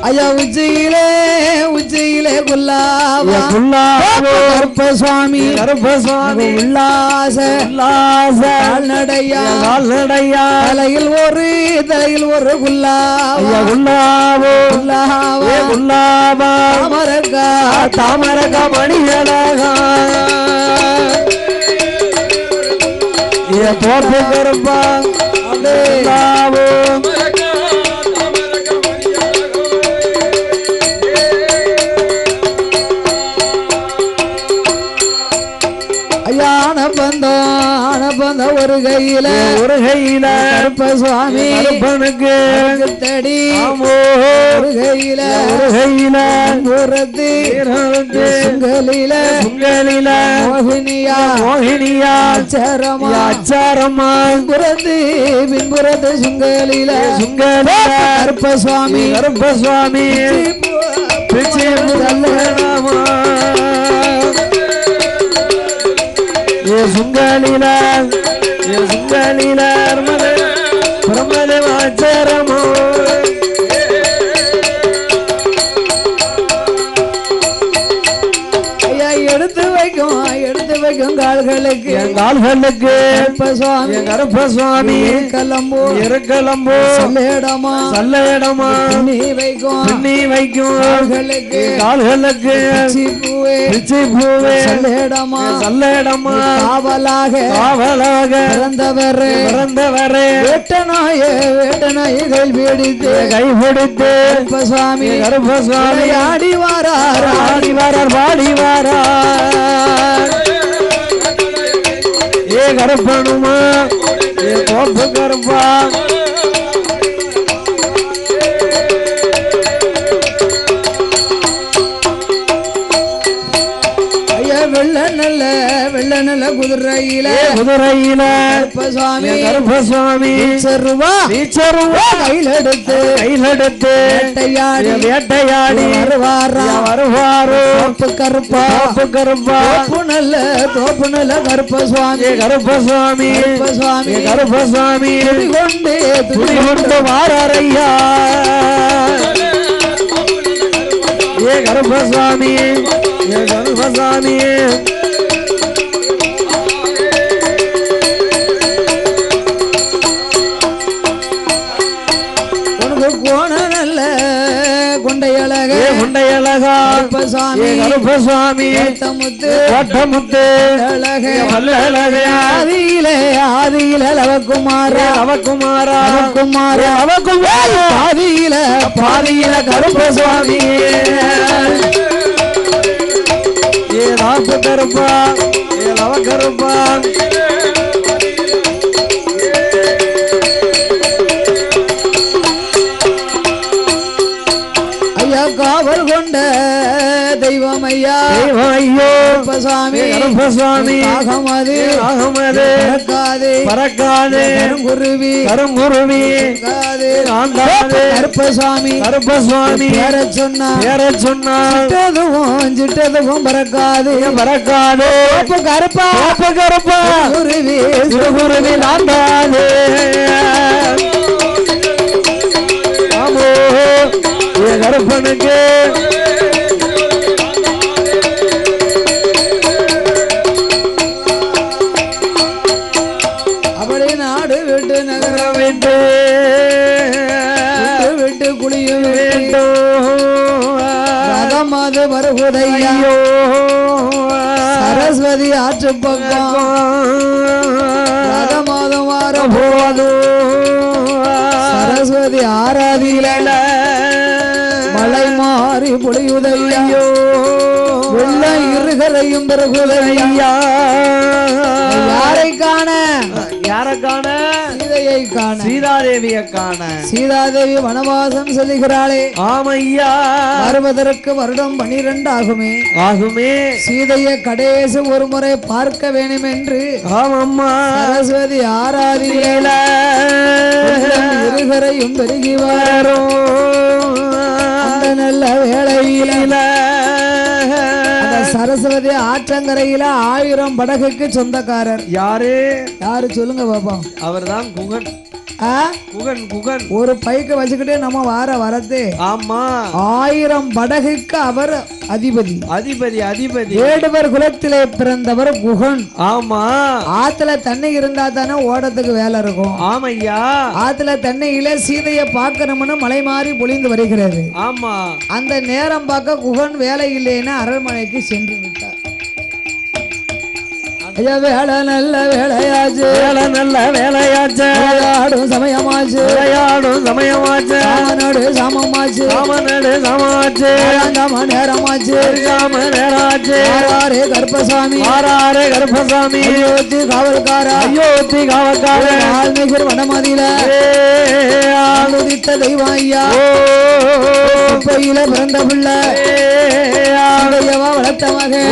ஐயா உச்சியிலே உச்சியிலே குல்லாவா கருப்பசாமி கருப்பசாமி உல்லாச உல்லாச கால்நடையா கால்நடையா தலையில் ஒரு குல்லாவா குல்லாவோ குல்லாவா குல்லாவா தாமரக்கா தாமரக்கா மணியழகா தோப்பு கருப்பா குல்லாவோ ஆனபந்த ஒரு கையில கருப்பசாமி கருப்பனுக்கு தடி ஒரு கையில சுங்கலில மோகினியா அச்சாரமா பின்புறத்து சுங்கலில கருப்பசாமி சுங்கலில பிரமதமாச்சாரமோ எடுத்து வைக்கும் கால்களுக்கு கருப்பசாமி இருக்கலம்போ சல்லேடமா நீ வைக்கும் கால்களுக்கு பிச்சி பூவே சல்லேடமா காவலாக பிறந்தவரே வேட்டநாயகள் பிடித்து கைபிடித்து கருப்பசாமி ஆடி வாரார் பாடி வாரார் ஏ கருப்பனுமா ஏ தோப்பு கருப்பா வெள்ள நல்ல குதிரையில கருப்பசாமி கையில் எடுத்து வேட்டையாடி வருவாரு கருப்பா தோப்பு நல்ல கருப்பசாமி கொண்டு வாரையா ஏ கருப்பசாமி உனக்கு கோண நல்ல குண்டையழகா கருப்பசாமி வட்டமுத்து ஆதியில அவக்குமாரா பாதியில கருப்பசாமி ஏ ராப்பு கருப்பா ஏ லவ கருப்பா ஐயா காவல் கொண்ட தெய்வம் ஐயா கருப்பசாமி அகமது பறக்காது கருங்குருவி கருப்பசாமி பேர சொன்னா சிட்டதுவும் பறக்காது கருப்பா குருவி நான்காது ஆமோ கருப்பனுக்கு அப்படி நாடு விட்டு நகரம் விட்டு குளியும் ரதமாது வருவதையோ சரஸ்வதி ஆற்று பக்கம் ரதமாதம் வார போது சரஸ்வதி ஆராதியில மலை மாறி பொழியுதையோ வெள்ள இருகரையும் பிறகுதையா யாரை காண சீதையை காண சீதாதேவியை காண சீதாதேவி வனவாசம் செல்கிறாளே ஆமையா வருவதற்கு வருடம் 12 ஆகுமே சீதையை கடைசி ஒரு முறை பார்க்க வேண்டும் என்று ஆமம்மா சரஸ்வதி ஆராதியில இருகரையும் பெருகி வரும் அந்த நல்ல வேளையில சரஸ்வதி ஆற்றங்கரையில 1000 படகுக்கு சொந்தக்காரர் யாரு சொல்லுங்க பாப்பா. அவர்தான் குகன். குகன் குகன் ஒரு பைக்க வச்சுக்கிட்டே நம்ம வரத்து. ஆமா 1000 படகுக்கு அவர் அதிபதி அதிபதி அதிபதி. வேடுவர் குலத்திலே பிறந்தவர் குகன். ஆமா ஆத்துல தண்ணி இருந்தா தானே ஓடத்துக்கு வேலை இருக்கும். ஆமையா ஆத்துல தண்ணியில சீதையை பார்க்கணும்னு மலை மாறி பொழிந்து வருகிறது. ஆமா அந்த நேரம் பார்க்க குகன் வேலை இல்லைன்னு அரண்மனைக்கு சென்று விட்டார். வேலை நல்ல வேலையாச்சு வேலை நல்ல வேலையாச்சு விளையாடும் சமயமாச்சு விளையாடும் சமயமாச்சு சாமனோடு சாமமாச்சு சாமனோடு சாமாச்சு நேரமாச்சு நேரமாச்சு ஆறாரே கருப்பசாமி ஆறாரே கருப்பசாமி அயோத்தி காவல்காரா அயோத்தி காவல்கார ஆழ்மிகர் வடமதியில ஆளுதித்த தெய்வம் ஐயா குப்பையில பிறந்த பிள்ளை வளர்த்த மகன்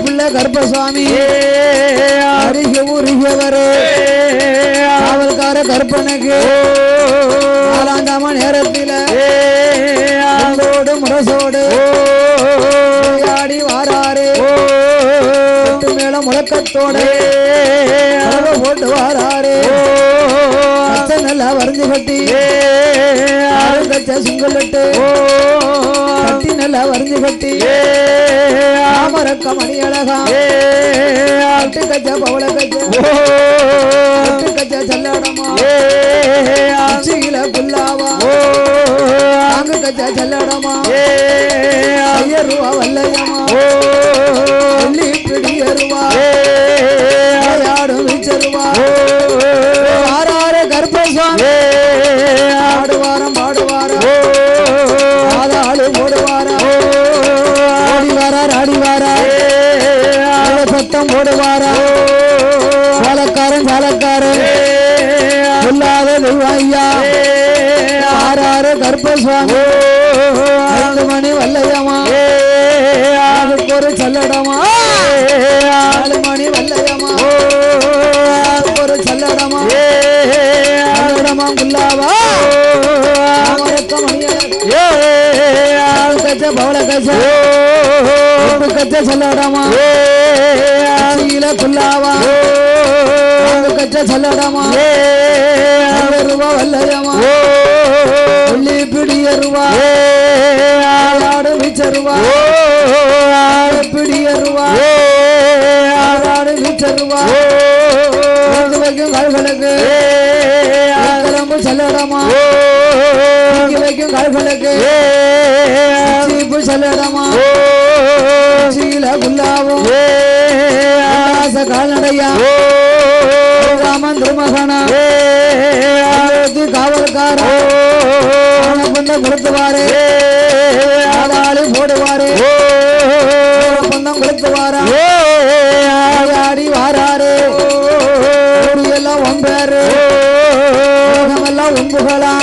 பிள்ளை கருப்பசாமி அருகே உருகியவரே காவல்கார கருப்பனுக்கு 4ஆம் நேரத்தில் முரசோடு ஆடி வாராரு மேல முழக்கத்தோடு போட்டு வாராரு நல்லா வரைஞ்சு கட்டி கச்ச சிங்கல்ட்டு கட்டி நல்லா வரைஞ்சு கட்டி ஆமரக்க மணி அழகா கச்ச பவள கச்ச செல்லடமா சீல புல்லாவா அங்கு கச்ச செல்லடமா ஐயருவா வல்லையம்மா சொல்லி பிடியருவா யாடும் வீச்சருவா ஆறாறு கருப்பசாமி ஆடுவாரம் பாடுவாரம் ஆதாளு போடுவாரம் ஓடிவாரார் ஆடிவாரார் சத்தம் போடுவாரா சாலக்காரன் சாலக்காரன் சொல்லாத தெய்வாய்யா ஆறாறு கருப்பசாமி 5 மணி வல்லையம்மா அதுக்கு ஒரு சல்லடமா 4 மணி வல்லையம்மா அதுக்கு ஒரு சல்லடமா சல்லடமா குல்லாவா கச்ச பவள கச்ச கச்ச சல்லடமா சீல குல்லாவா கச்ச சல்லடமா ரூபா வல்லையம்மா உள்ளி பிடியருவா ஆடு வீச்சருவா பிடியருவா ஆடு வீச்சருவா வைக்கும் கால்களுக்கு கிளம்பு சல்லடமா வைக்கும் கால்களுக்கு சீப்பு சல்லடமா சீல குல்லாவும் கால்நடையா ராமன் திருமகனா காவல்காரா பந்தம் கொடுத்துவாரு ஆதாளி போடுவாரு பந்தம் கொடுத்துவாரா ஆடி வாராரு எல்லாம் ஒம்பேரு எல்லாம் ஒம்புகளா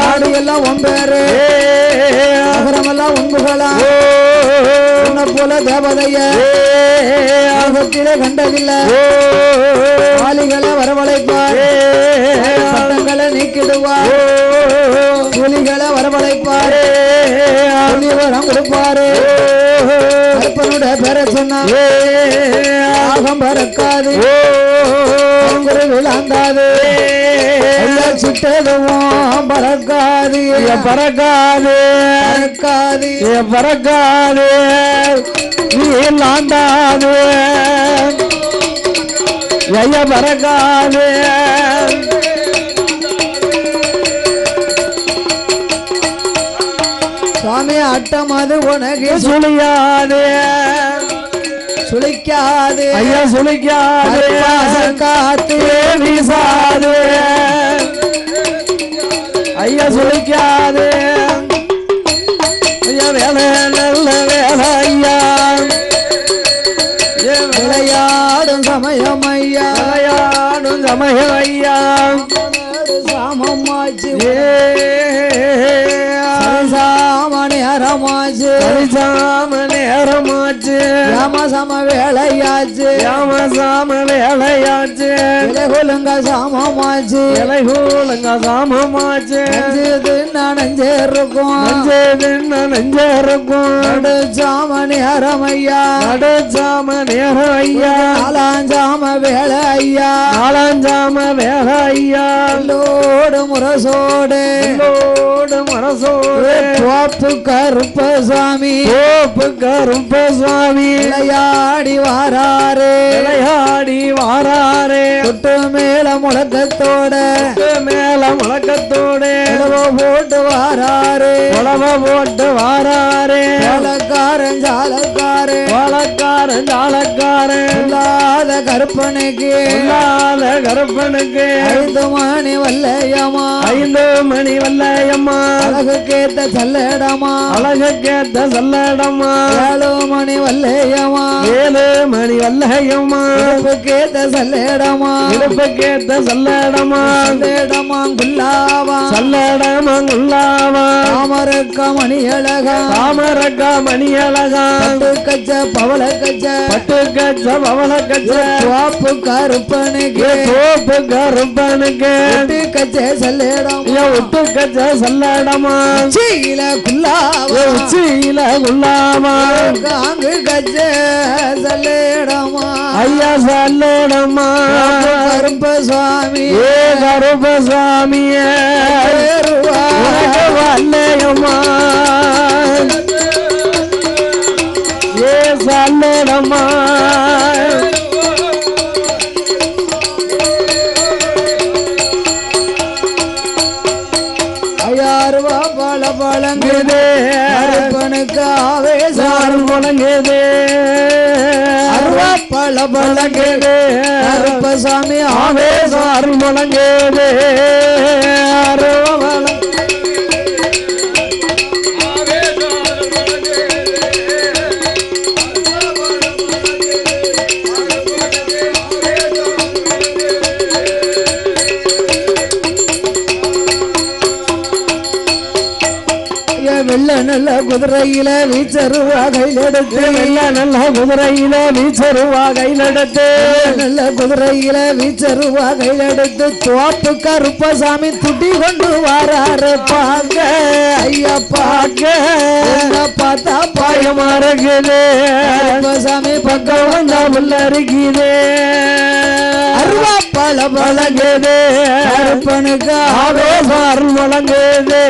ஆடு எல்லாம் ஒம்பேரு நகரமெல்லாம் ஒம்புகளா உன்னை போல தேவதைய கண்டதில்லை ஆளிகளை வரவழைப்பார் சட்டங்களை நீக்கிடுவார் புலிகளை வரவழைப்பார் வரம் கொடுப்பாரு கற்பனுடைய பேரை சொன்னார் ஆகம் பறக்காது விளாந்தாது சுட்டதும் பறக்காது பறக்காது பறக்காது பறக்காது விளாந்தாது பறக்காது சுவாமி அட்டம் அது உனக்கு சுழியாது சுழிக்காது ஐயா சுழிக்காது காத்து வீசாது ஐயா சுழிக்காது ஐயா வேலை நல்ல வேலை ஐயா விளையாடும் சமயம் ஐயா விளையாடும் சமயம் ஐயா சாமமாச்சு சாம நேரமாச்சு சாம நேரமாச்சு சமமாச்சு சம வேலையாச்சு சம வேலையாச்சு இலைகுலுங்க சமமாச்சு இலைகுலுங்க சமமாச்சு நெஞ்சேருக்கும் நெஞ்சேருக்கும் நடுச்சாம நேரம் ஐயா நடுச்சாம நேரம் ஐயா நாலாஞ்சாம வேலை ஐயா நாலாஞ்சாம வேலை ஐயா லோடு முரசோடு லோடு முரசோடு தோப்பு கருப்பசாமி தோப்பு கருப்பசாமி விளையாடி வாராரு விளையாடி வாராரு தொட்டு மேல முழக்கத்தோட மேல முழக்கத்தோடு போட்டு வாராரு உழவ போட்டு வாராரு வழக்காரன் ஜாலக்காரன் வழக்காரன் ஜாலக்காரன் இல்லாத கருப்பனுக்கு இல்லாத கருப்பனுக்கு 5 மணி வல்லையம்மா 5 மணி வல்லையம்மா அழகு கேத்த சல்லடமா அழகு கேத்த சல்லடமா 7 மணி வல்லையம்மா 7 மணி வல்லையம்மா இடுப்பு கேத்த சல்லடமா இடுப்பு கேத்த சல்லடமா சல்லடமா குல்லாவா சல்லடமா குல்லாவா தாமரக்க மணி அழகா தாமரக்க மணி அழகா பட்டு கச்ச பவள கச்ச பட்டு கச்ச பவள கச்ச தோப்பு கருப்பனுக்கு தோப்பு கருப்பனுக்கு ஒட்டு கச்ச சல்லடம் ஒட்டு கச்ச சல்லடமா சீல குல்லாவா சீல குல்லாவா காங்கு கச்ச சல்லடமா ஐயா சல்லடமா கருப்ப சுவாமி ஏ கருப்ப சுவாமியே வல்லையம்மா ஏ சல்லடமா ஐயாருவா பல பழங்குதே கருப்பனுக்கு ஆவேசாரம் முழங்குதே அருவா பல பழங்குதே கருப்பசாமி ஆவேசாரம் முழங்குதே அருவா பல வெள்ள நல்ல குதிரையில வீச்சருவா கையில் எடுத்து வெள்ள நல்ல குதிரையில வீச்சருவா கையில் எடுத்து நல்ல குதிரையில வீச்சருவா கையில் எடுத்து தோப்பு கருப்பசாமி துட்டி கொண்டு வாராரு பாக்க ஐயா பாக்க பார்த்தா பாயமா இருக்குது கருப்பசாமி பக்கம் வந்தா உள்ள இருக்குது அருவா பல பழங்குது கருப்பனுக்கு ஆவேசாரம் முழங்குது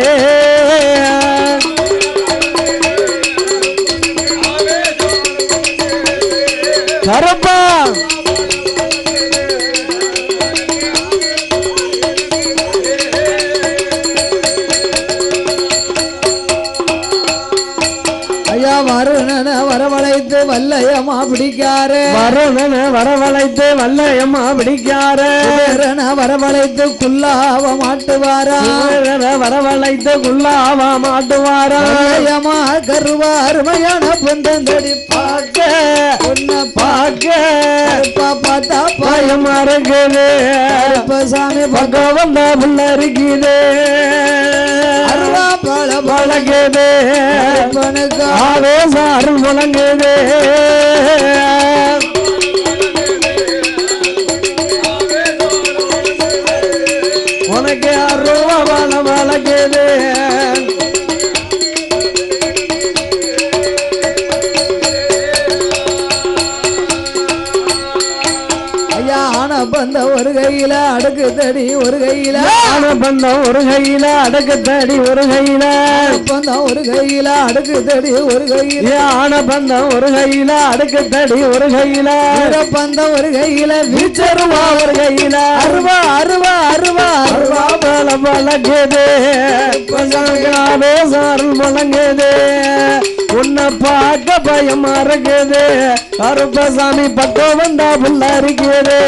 கருப்பா ஐயா வருணன வரவழைத்து வல்லையம்மா பிடிக்காரு வருணன வரவழைத்து வல்லையம்மா பிடிக்காரு வரவழைத்து குல்லாவ மாட்டுவாரா வரவழைத்து குல்லாவ மாட்டுவாரா ஐயம்மா கருவா அருமையான பொந்தந்தடி பார்க்க உன்னை பார்க்க பார்த்தா பாயம் இருக்குது சாமி பக்கம் வந்த புள்ள இருக்குது அருவா பல பழகுது ஆவேசாரம் முழங்குது உனக்கு அருவா பல பழகுது பந்த ஒரு கையில அடுக்கு தடி ஒரு கையில பந்தம் ஒரு கையில அடுக்கு தடி ஒரு கையில பந்தம் ஒரு கையில அடுக்கு தடி ஒரு கையில ஆன பந்தம் ஒரு கையில அடுக்கு தடி ஒரு கையில பந்தம் ஒரு கையில வீச்சருவா ஒரு கையில அருவா அருவா அருவா அருவா பல பழகுது சாரல் முழங்குது உன்னை பார்க்க பயமா இருக்குது கருப்பசாமி பக்கம் வந்தா புள்ள இருக்குது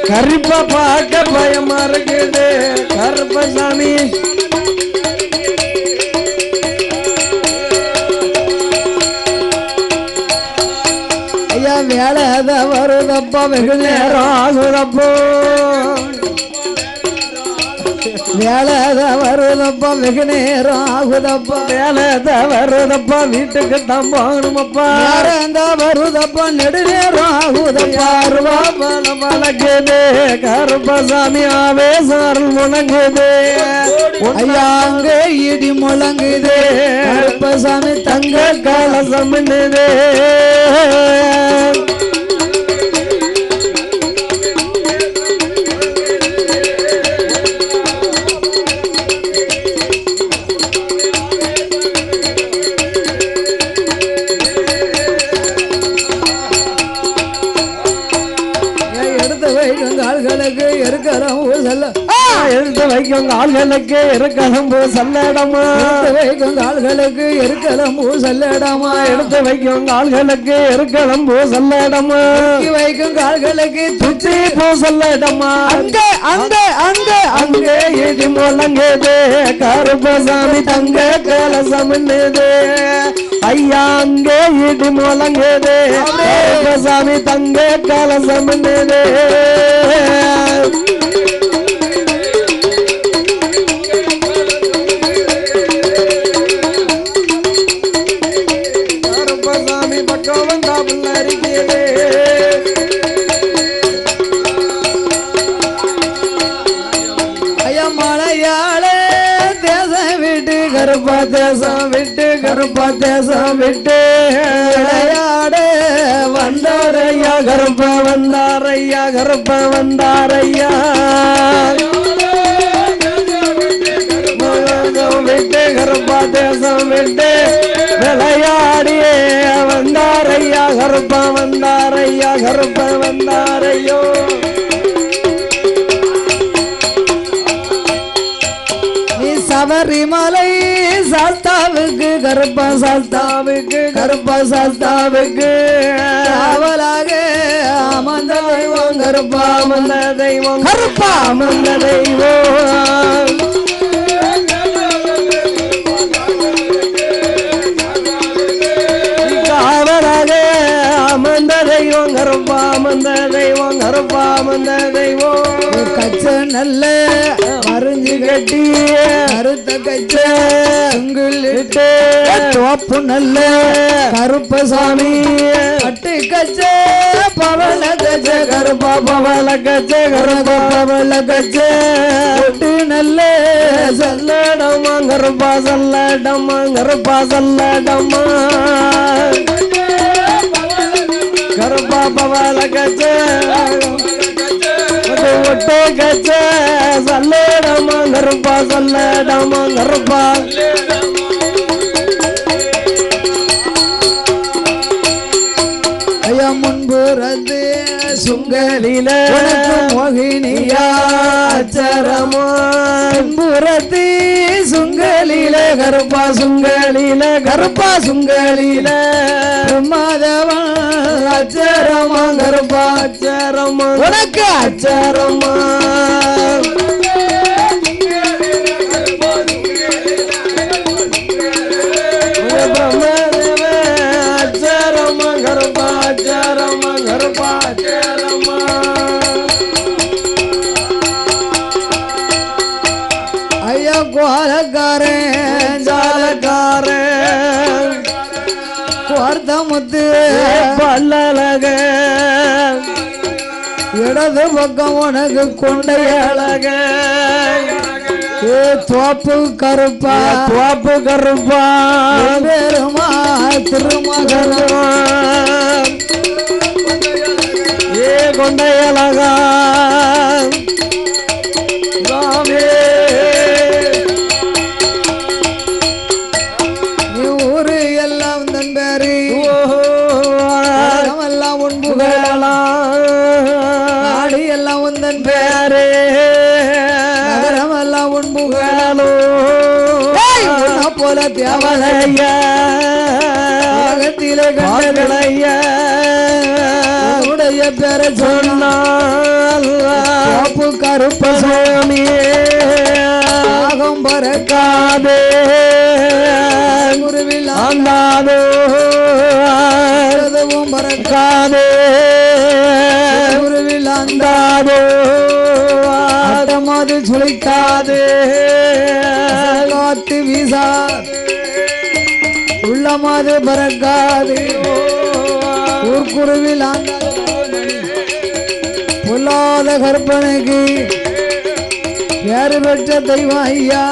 கருப்பா பார்க்க பயமா இருக்குது கருப்பசாமி ஐயா வேலை வருதப்பா வெகு நேரம் ஆகுதப்போ வேலை வருதப்பா வெகு நேரம் ஆகுதப்பா வேலை வருதப்பா வீட்டுக்கு தான் போகணுமப்பா வருதப்பா நெடுநேரம் ஆகுதப்பா வழங்குது கருப்பசாமி ஆவேசாரல் முழங்குது ஐயா அங்க இடி முழங்குது கருப்பசாமி தங்க கலசம் ஆள்களுக்கு இருக்கலம் செல்ல எடுத்து வைக்கும் ஆள்களுக்கு இருக்கலம் செல்லடமா வைக்கும் ஆள்களுக்கு இருக்கலம் செல்லடமா எடுத்து வைக்கும் ஆள்களுக்கு இருக்கலம் செல்லடமா வைக்கும் ஆள்களுக்கு சுற்றி போ செல்லடமா அங்கே அங்கே அங்கே அங்கே இடி முழங்குது கருப்பசாமி தங்க கலசம் ஐயா அங்கே இடி முழங்குது கருப்பசாமி தங்க கலசம் கருப்பசாமி பக்கம் வந்தா பிள்ளரிக்கிறது ஐயா மலையாளே தேசம் விட்டு கருப்பா தேசம் விட்டு கருப்பா தேசம் விட்டு விளையாடே வந்தாரையா கருப்பா வந்தாரையா கருப்பா வந்தாரையா விட்டு கருப்பா தேசம் விட்டு விளையாடியே வந்தாரையா கருப்பா வந்தாரையா கருப்பா வந்தாரையோ சபரிமலை சாஸ்தாவுக்கு கருப்பா சாஸ்தாவுக்கு கருப்பா சாஸ்தாவுக்கு காவலாக அமர்ந்த தெய்வம் கருப்பா அமர்ந்த தெய்வம் கருப்பா அமர்ந்த தெய்வம் காவலாக அமர்ந்த தெய்வம் கருப்பா அமர்ந்த தெய்வம் கருப்பா அமர்ந்த தெய்வம் கச்ச நல்ல மருஞ்சு கட்டி கருத்த கச்ச உங்களிட்டு தோப்பு நல்ல கருப்பசாமி பட்டு கச்ச பவள கச்ச கருப்பா பவள கச்ச கருப்பா பவள கச்ச பட்டு நல்ல சல்லடமா கருப்பா சல்லடமா கருப்பா சல்லடமா கருப்பா பவள கச்ச ஒட்டே கச்ச சல்லடமா கருப்பா சல்லடமா கருப்பா ஐயா முன்புறது சுங்கலில மோகினியாச்சரமா முன்புறது சுங்கலில கருப்பா சுங்கலில கருப்பா சுங்கலில மாதவா அச்சரமா கருப்பா அச்சரமா உனக்கு அச்சரமா பிரம்மதேவ அச்சரமா கருப்பா அச்சரமா கருப்பா அச்சரமா ஐயா கோலக்காரன் ஜாலக்காரன் வார்த்தமுத்து பல்லழக இடது பக்கம் உனக்கு கொண்டையழக தோப்பு கருப்பா தோப்பு கருப்பா பெருமா திருமகருமா கொண்டையழகா நீ ஊரு எல்லாம் தன் பேரு எல்லாம் உண்புகளாம் நாடு எல்லாம் உந்தன் பேரு நகரம் எல்லாம் உண்புகளோ போல தேவலையா கண்டலையா உடைய பேர சொன்னால் கருப்பசாமியே ஆகம் பறக்காதே குருவில் ஆண்டாதோ பறக்காதே குருவில் ஆண்டாதோ ஆட்டமாது சுழிக்காது காத்து வீசா உள்ளமாது பறக்காது ஊர்குருவில் பொல்லாத கற்பனைக்கு பேரு பெற்ற தெய்வம் ஐயா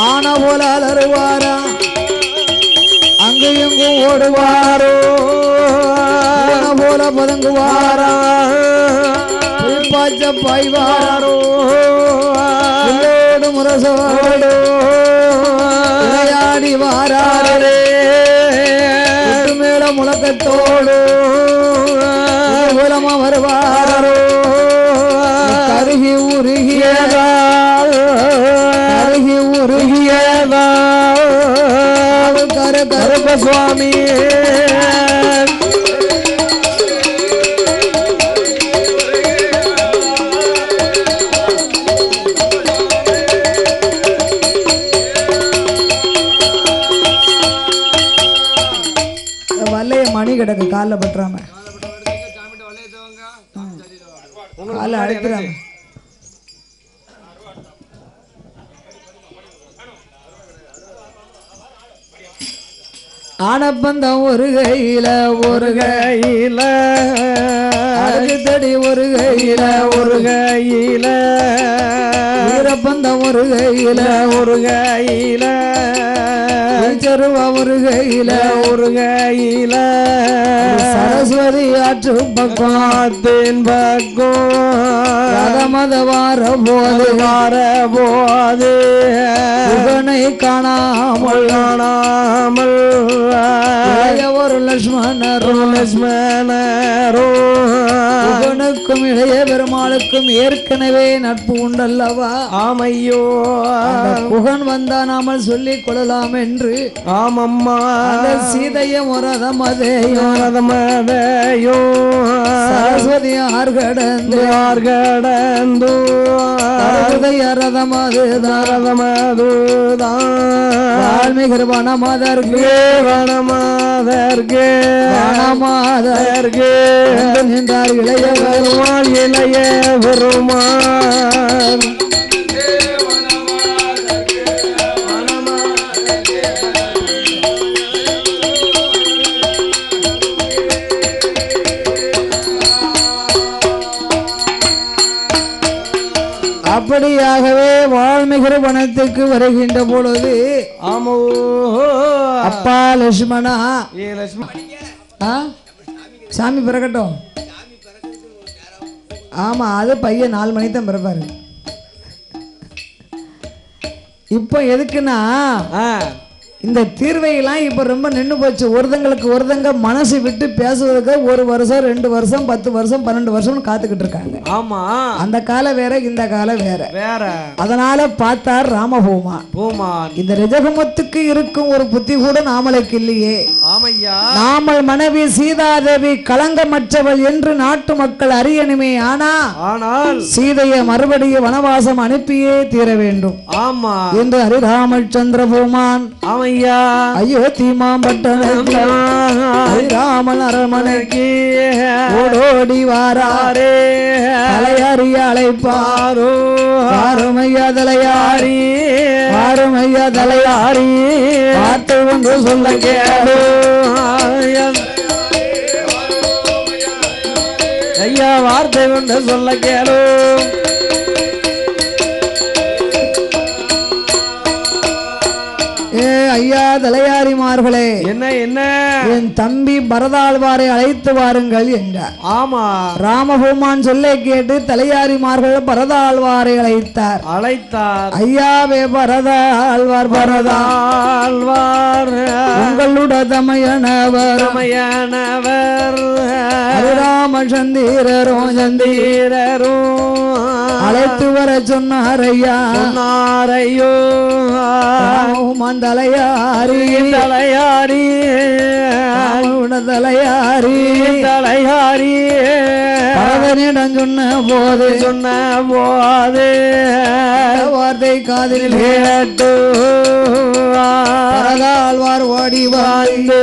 ஆன போல அலறுவாரா அங்கு எங்கும் ஓடுவாரோ போல பதுங்குவாரா பாய்ச்ச பாய்வாரோ முரசோடு விளையாடி வாராரே மேல முழக்கத்தோடு மூலமா வருவாரோ கருகி உருகியதா கருகி உருகியதா கருப்ப சுவாமி மணி கிடக்கு காலில் பற்றாம காலில் அழைக்கிறாங்க ஆனப்பந்தம் ஒரு கையில ஒரு கையில தடி ஒரு கையில ஒரு கையில வீரப்பந்தம் ஒரு கையில ஒரு கையில ஒரு கையில ஒரு கையில சரஸ்வதி ஆற்று பக்கம் மத வார போது புகனை காணாமல் காணாமல் ஒரு லட்சுமணரோ புகனுக்கும் இளைய பெருமாளுக்கும் ஏற்கனவே நட்பு உண்டல்லவா ஆமையோ புகன் வந்தா நாமல் சொல்லிக் கொள்ளலாம் என்று ஆமம்மா சீதையும் ரதமதையோ சரஸ்வதி ஆர்கடந்து ரதமதுதான் வனமாதர்கே வனமாதர்கே வனமாதர்கே நின்றார் இளைய பெருமாள் இளைய பெருமாள் அப்படியாகவே வால்மீகி வனத்துக்கு வருகின்ற பொழுது ஆமோ அப்பா லட்சுமணா சாமி பிறக்கட்டும் ஆமா அது பையன் 4 மணிக்கு தான் பிறப்பாரு இப்போ எதுக்குன்னா இந்த தீர்வையெல்லாம் இப்ப ரொம்ப நின்று போச்சு ஒருத்தங்களுக்கு ஒருத்தங்க மனசு விட்டு பேசுவதற்கு 1 வருஷம் 2 வருஷம் 10 வருஷம் 12 வருஷம் காத்துக்கிட்டு இருக்காங்க ஆமா அந்த காலம் வேற இந்த காலம் வேற வேற அதனால பார்த்தார் ராமபூமான் இந்த ரிஜகமத்துக்கு இருக்கும் ஒரு புத்தி கூட நாமளுக்கு இல்லையே ஆமையா நாமல் மனைவி சீதாதேவி களங்கமற்றவள் என்று நாட்டு மக்கள் அறியணுமே ஆனால் சீதையை மறுபடியும் வனவாசம் அனுப்பியே தீர வேண்டும் ஆமா என்று ஹரிராமச்சந்திர பூமான் அயோத்தி மாம்பட்டணம் ராமன் அரண்மனைக்கு ஓடோடி வாராரே தலையாரி அழைப்பாரோ ஆறுமையா தலையாரி ஆறுமையா தலையாரி பார்த்து ஒன்று சொல்ல கேளோ ஐயா வார்த்தை ஒன்று சொல்ல கேளோ ஐயா தலையாரிமார்களே என்ன என்ன என் தம்பி பரதாழ்வாரை அழைத்து வாருங்கள் என்றார் ஆமா ராமபூமான் சொல்லை கேட்டு தலையாரிமார்கள் பரதாழ்வாரை அழைத்தார் ஐயாவே பரதாழ்வார் உங்களுடைய தமையனவர் ராமச்சந்திரரோ அழைத்து வர சொன்னார் ஐயா தலையாரி தலையாரி தலையாரி தலையாரி பரதனிடம் சொன்ன போது வார்த்தை காதில் கேட்டு பரதாழ்வார் ஓடி வாழ்ந்து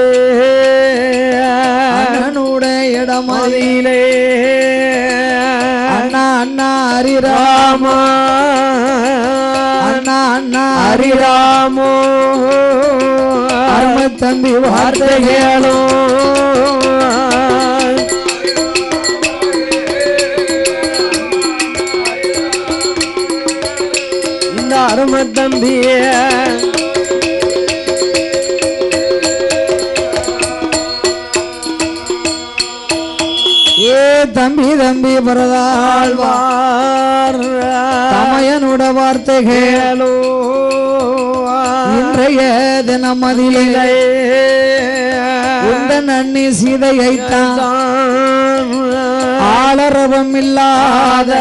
அண்ணனுடைய இடமதிலே அண்ணா அண்ணா ஹரி ராமா அண்ணா அண்ணா ஹரி ராமோ அருமை தம்பி வார்த்தைகளோ இந்த அருமை தம்பிய ஏ தம்பி தம்பி பரதாழ்வார் தமையனுட வார்த்தைகளோ இன்றைய தினம் அதிலே உந்தன் அண்ணி சீதையைத்தான் ஆளரவம் இல்லாத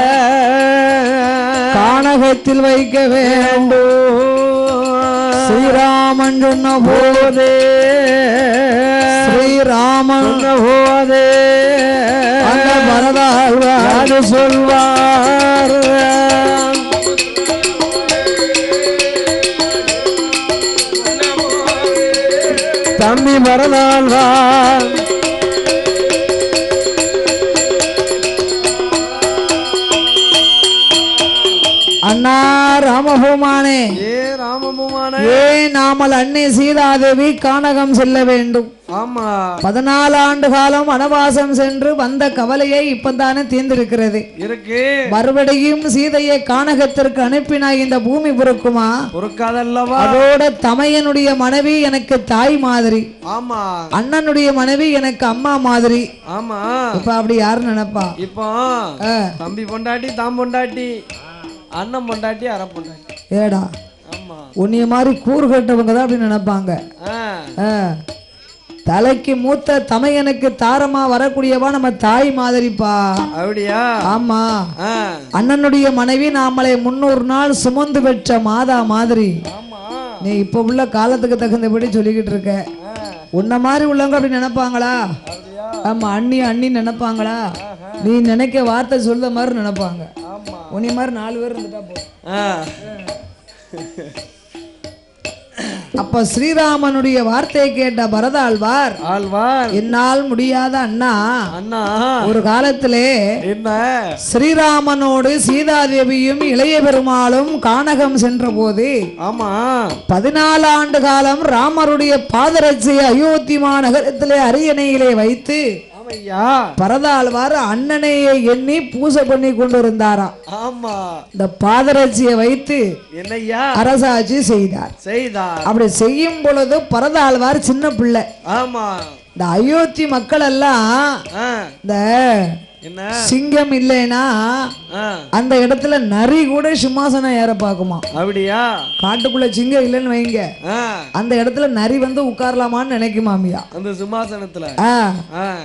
கானகத்தில் வைக்க வேண்டும் ஸ்ரீராமன் சொன்ன போதே ஸ்ரீராமன் போதே அந்த பரதாழ்வார் சொல்வார் தம்பி பரதாழ்வார் அண்ணா ராமபூமானே ஏன் நாமல் அன்னை சீதாதேவி கானகம் செல்ல வேண்டும்? ஆமா 14 ஆண்டு காலம் வனவாசம் சென்று வந்த கவலையை இப்பதானே தீர்ந்திருக்கிறது இருக்கு. மறுபடியும் சீதையை கானகத்திற்கு அனுப்பினாய், இந்த பூமி பொறுக்குமா? பொறுக்காதல்லவா? அதோட தமையனுடைய மனைவி எனக்கு தாய் மாதிரி, ஆமா, அண்ணனுடைய மனைவி எனக்கு அம்மா மாதிரி, ஆமா. இப்ப அப்படி யாரு நினைப்பா? இப்போ தம்பி பொண்டாட்டி தாம் பொண்டாட்டி அண்ணன் பொண்டாட்டி அரை பொண்டாட்டி ஏடா, ஆமா, உன்னைய மாதிரி கூறு கட்டவங்க தான் அப்படி நினைப்பாங்க. தலைக்கு மூத்த தமையனுக்கு தாரமா வரக்கூடியவா நம்ம தாய் மாதிரிப்பா. அப்படியா? ஆமா. அண்ணனுடைய மனைவி நாமளை 300 நாள் சுமந்து பெற்ற மாதா மாதிரி. நீ இப்ப உள்ள காலத்துக்கு தகுந்தபடி சொல்லிக்கிட்டு இருக்க. உன்ன மாதிரி உள்ளவங்க அப்படி நினைப்பாங்களா? ஆமா, அண்ணி அண்ணி நினைப்பாங்களா? நீ நினைக்க வார்த்தை சொல்ல மாதிரி நினைப்பாங்க. உன்னை மாதிரி 4 பேர் இருந்துட்டா போ. அப்ப ஸ்ரீராமனுடைய வார்த்தையை கேட்ட பரதாழ்வார் என்னால் முடியாத அண்ணா, அண்ணா ஒரு காலத்திலே என்ன ஸ்ரீராமனோடு சீதாதேவியும் இளைய பெருமாளும் கானகம் சென்ற போது, ஆமா, 14 ஆண்டு காலம் ராமருடைய பாதரட்சையை அயோத்தி மாநகரத்திலே அரியணையிலே வைத்து பரதாழ்வார் அண்ணனையை எண்ணி பூசை பண்ணி கொண்டிருந்தாராம். ஆமா, இந்த பாதரட்சியை வைத்து என்னையா அரசாட்சி செய்தார். அப்படி செய்யும் பொழுது பரதாழ்வார் சின்ன பிள்ளை. ஆமா, இந்த அயோத்தி மக்கள் எல்லாம் இந்த சிங்கம் இல்லைன்னா அந்த இடத்துல நரி கூட சிம்மாசனம் ஏற பாக்குமா. அப்படியா? காட்டுக்குள்ள சிங்கம் இல்லைன்னு வைங்க, அந்த இடத்துல நரி வந்து உட்காரலாமான்னு நினைக்குமாமியா அந்த சிம்மாசனத்துல.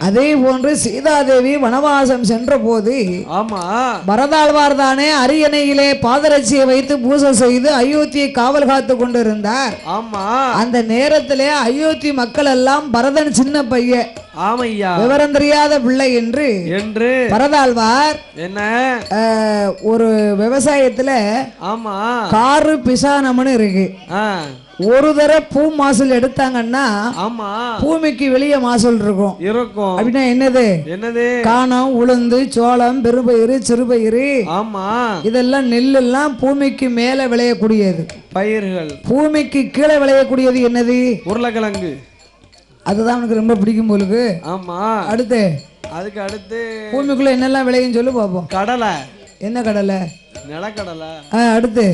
அதே போன்று சீதாதேவி வனவாசம் சென்ற போது, ஆமா, பரதாழ்வார் தானே அரியணையிலே பாதரட்சியை வைத்து பூஜை செய்து அயோத்தியை காவல் காத்து கொண்டிருந்தார். ஆமா, அந்த நேரத்திலே அயோத்தி மக்கள் எல்லாம் பரதன் சின்ன பையன், ஆமையா, விவரம் தெரியாத பிள்ளை என்று பரதாழ்வார் என்ன ஒரு விவசாயத்துல, ஆமா, காரு பிசானம்னு இருக்கு. ஒரு தடவை பூ மாசல் எடுத்தாங்கன்னா, ஆமா, பூமிக்கு வெளியே மாசல் இருக்கும். அப்படின்னா என்னது? என்னது? காணம், உளுந்து, சோளம், பெருபயிறு, சிறுபயிறு, ஆமா, இதெல்லாம் நெல் எல்லாம் பூமிக்கு மேல விளையக்கூடியது பயிர்கள். பூமிக்கு கீழே விளையக்கூடியது என்னது? உருளைக்கிழங்கு. அதுதான் உனக்கு ரொம்ப பிடிக்கும் போலுக்கு. ஆமா. அடுத்து அதுக்கு அடுத்து பூமிக்குள்ள என்னெல்லாம் விளையும் சொல்லு பாப்போம். கடலை. என்ன கடலை? நிலக்கடலை. அடுத்து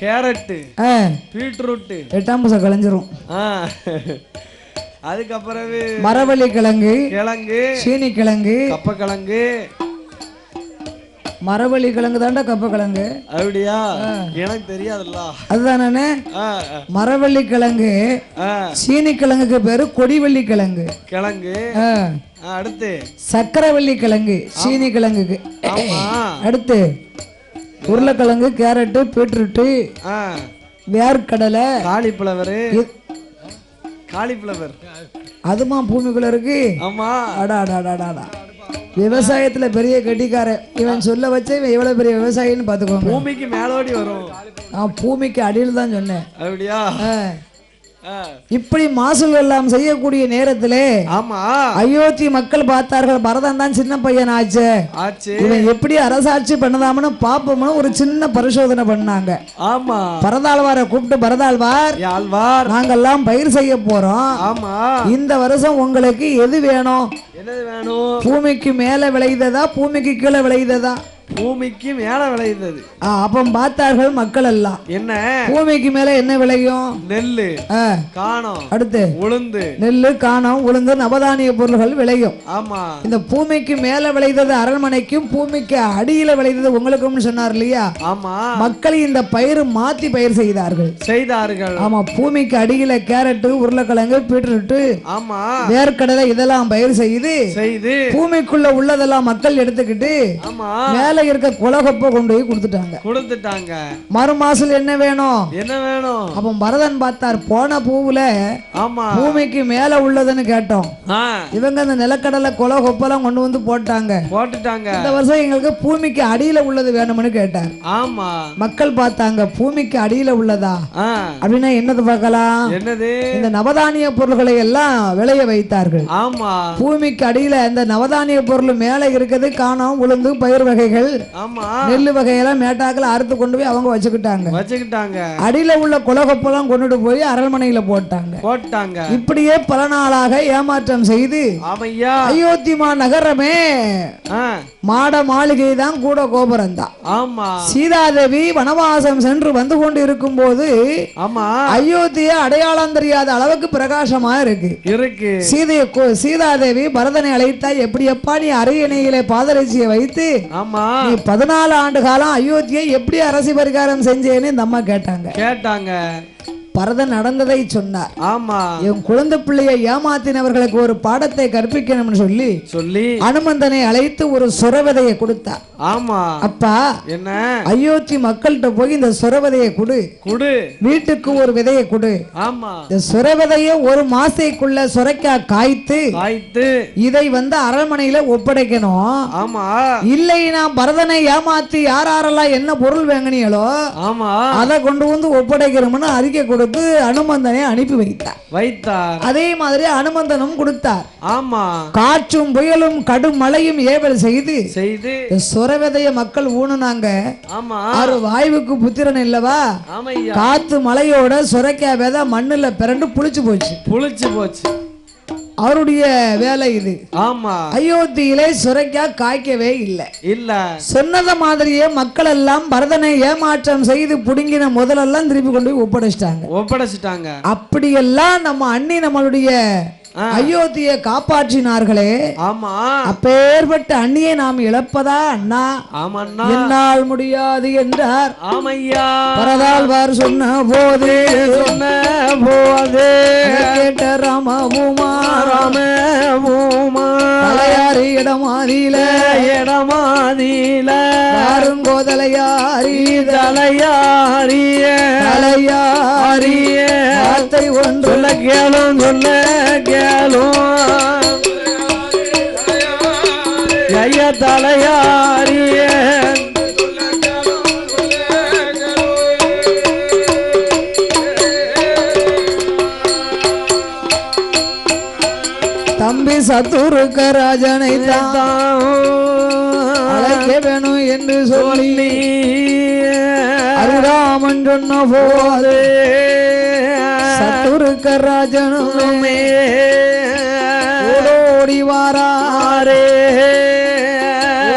கேரட்டு, பீட்ரூட், 8ஆம் பசம் கலைஞ்சிரும். அதுக்கப்புறம் மரவள்ளி கிழங்கு, கிழங்கு, சீனி கிழங்கு, கப்ப கிழங்கு. மரவள்ளி கிழங்கு தாண்டா கப்ப கிழங்கு. அப்படியா? எனக்கு தெரியாதுல்ல. அதுதானே மரவள்ளி கிழங்கு. சீனி கிழங்குக்கு பேரு கொடிவள்ளி கிழங்கு. கிழங்கு. அடுத்து சக்கரவள்ளி கிழங்கு சீனி கிழங்குக்கு. அடுத்து உருளைக்கிழங்கு, கேரட்டு, பீட்ரூட்டு, வேர்க்கடலை, காலிஃப்ளவர். காலிஃப்ளவர் அதுமா பூமிக்குள்ள இருக்கு. ஆமா. அடா அடா அடா அடா. விவசாயத்துல பெரிய கட்டிக்கார இவன் சொல்ல வச்ச இவன் எவ்வளவு பெரிய விவசாயின்னு பாத்துக்கோங்க. பூமிக்கு மேலோடி வரும். பூமிக்கு அடியில் தான் சொன்னேன். அப்படியா? இப்படி மாசுகள் எல்லாம் செய்யக்கூடிய நேரத்திலே ஆமா அயோத்தி மக்கள் பார்த்தார்கள் பரதன் தான் சின்ன பையன் ஆச்சு இவன் எப்படி அரசாட்சி பண்ணலாம்னு பாப்போம்னு ஒரு சின்ன பரிசோதனை பண்ணாங்க. ஆமா பரதாழ்வாரை கூப்பிட்டு பரதாழ்வார் நாங்கெல்லாம் பயிர் செய்ய போறோம். ஆமா இந்த வருஷம் உங்களுக்கு எது வேணும்? பூமிக்கு மேல விளையுததா பூமிக்கு கீழே விளையுததா? பூமிக்கு மேல விளையுது. அப்ப பார்த்தார்கள் மக்கள் எல்லாம் என்ன பூமிக்கு மேல என்ன விளையும்? நெல்லு காணம் அடுத்து உளுந்து நெல்லு காணம் உளுந்து நவதானிய பொருள்கள் விளையும். ஆமா இந்த பூமிக்கு மேல விளைந்தது அரண்மனைக்கும் பூமிக்கு அடியில விளைந்தது உங்களுக்கும் சொன்னார் இல்லையா? ஆமா மக்கள் இந்த பயிர் மாத்தி பயிர் செய்தார்கள். ஆமா பூமிக்கு அடியில கேரட் உருளைக்கிழங்கு பீட்ரூட் ஆமா வேர்க்கடலை இதெல்லாம் பயிர் செய்து பூமிக்குள்ள உள்ளதெல்லாம் மக்கள் எடுத்துக்கிட்டு மேல இருக்க குலகப்ப கொண்டு போய் கொடுத்துட்டாங்க. மறு மாசம் என்ன வேணும்? அப்ப பரதன் பார்த்தார் போன பூவுல பூமிக்கு மேல உள்ளதுன்னு கேட்டோம். இவங்க அந்த நிலக்கடலை குலகொப்பெல்லாம் கொண்டு வந்து போட்டுட்டாங்க. இந்த வருஷம் எங்களுக்கு பூமிக்கு அடியில உள்ளது வேணும்னு கேட்டார். ஆமா மக்கள் பார்த்தாங்க பூமிக்கு அடியில உள்ளதா அப்படின்னா என்னது பார்க்கலாம்? இந்த நவதானிய பொருள்களை எல்லாம் விளைய வைத்தார்கள். ஆமா பூமிக்கு அடியில இந்த நவதானிய பொருள் மேல இருக்கிறது காணோம் உளுந்து பயிர் வகைகள் நெல்லு வகையெல்லாம் மேட்டாக்கள் அறுத்து கொண்டு போய் அவங்க வச்சுக்கிட்டாங்க. அடியில உள்ள குலகொப்பெல்லாம் கொண்டுட்டு போய் அரண்மனையில போட்டாங்க. இப்படியே பல நாளாக ஏமாற்றம் செய்து அயோத்தி நகரமே மாட மாளிகை தான் கூட கோபுரம் தான். ஆமா சீதாதேவி வனவாசம் சென்று வந்து கொண்டு இருக்கும் போது அயோத்திய அடையாளம் தெரியாத அளவுக்கு பிரகாசமா இருக்கு. சீதாதேவி பரதனை அழைத்தா எப்படி எப்பா நீ அரியணையிலே பாதரட்சியை வைத்து நீ 14 ஆண்டு காலம் அயோத்தியை எப்படி அரசு பரிகாரம் செஞ்சேன்னு இந்த அம்மா கேட்டாங்க. பரதன் நடந்ததை சொன்னார். ஆமா என் குழந்தை பிள்ளையை ஏமாத்தினவர்களுக்கு ஒரு பாடத்தை கற்பிக்கணும்னு சொல்லி அனுமந்தனை அழைத்து ஒரு சுரவதையை கொடுத்தார். ஆமா அப்பா என்ன அயோத்தி மக்கள்கிட்ட போய் இந்த சுரவதையை கொடு வீட்டுக்கு ஒரு விதையை கொடு. ஆமா இந்த சுரவதையை ஒரு மாசத்துக்குள்ள சுரைக்கா காய்த்து இதை அரண்மனையில ஒப்படைக்கணும். ஆமா இல்லைன்னா பரதனை ஏமாத்தி யாரெல்லாம் என்ன பொருள் வாங்கினீங்களோ அதை கொண்டு வந்து ஒப்படைக்கணும்னு அறிக்கை கொடுத்து அனுமந்தனை அனுப்பி வைத்தார். அதே மாதிரி அனுமந்தனும் கொடுத்தார். ஆமா காற்றும் புயலும் கடும் மழையும் ஏவல் செய்து சுரவதைய மக்கள் ஊனுனாங்க. ஆறு வாயுவுக்கு புத்திரன் இல்லவா காத்து மழையோட சுரைக்காய் விதை மண்ணுல பிறண்டு புளிச்சு போச்சு. அவருடைய வேலை இது. ஆமா அயோத்தியிலே சுரைக்காய் காய்க்கவே இல்ல. சொன்னத மாதிரியே மக்கள் எல்லாம் பரதனை ஏமாற்றம் செய்து புடுங்கின முதலெல்லாம் திருப்பி கொண்டு போய் ஒப்படைச்சிட்டாங்க. அப்படியெல்லாம் நம்ம அண்ணி நம்மளுடைய அயோத்தியை காப்பாற்றினார்களே. ஆமா அப்பேற்பட்ட அண்ணியை நாம் இழப்பதா அண்ணா? என்னால் முடியாது என்றார். ஆமையா பரதாழ்வார் சொன்ன போது கேட்ட ராமபூமா தலையாரி இடமாதில வார்த்தை ஒன்று தலையாரிய தம்பி சத்துருக்க ராஜனை தான் அழைக்க வேணும் என்று சொல்லி அருராமன் சொன்ன போது சத்துருக்க ராஜனுமே ஓடோடி வாரே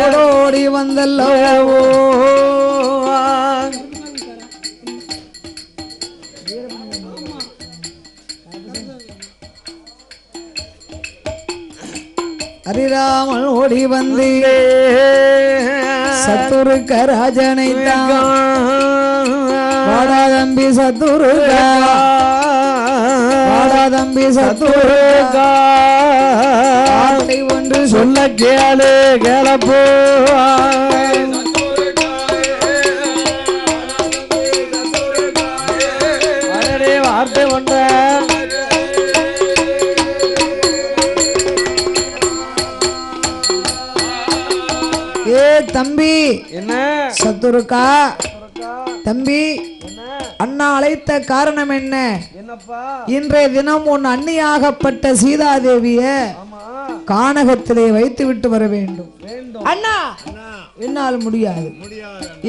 ஓடோடி வந்தல்லவோ அரிராமல் ஓடி வந்து சத்துருக்க ராஜனை வாடா தம்பி சத்துருக்கா ஒன்று சொல்ல கேளப்போ வார்த்தை ஒன்ற தம்பி என்ன சத்துருக்கா தம்பி அண்ணா அழைத்த காரணம் என்ன? இன்றைய தினம் உன் அண்ணியாகப்பட்ட சீதாதேவிய கானகத்திலே வைத்து விட்டு வர வேண்டும். அண்ணா, என்னால் முடியாது.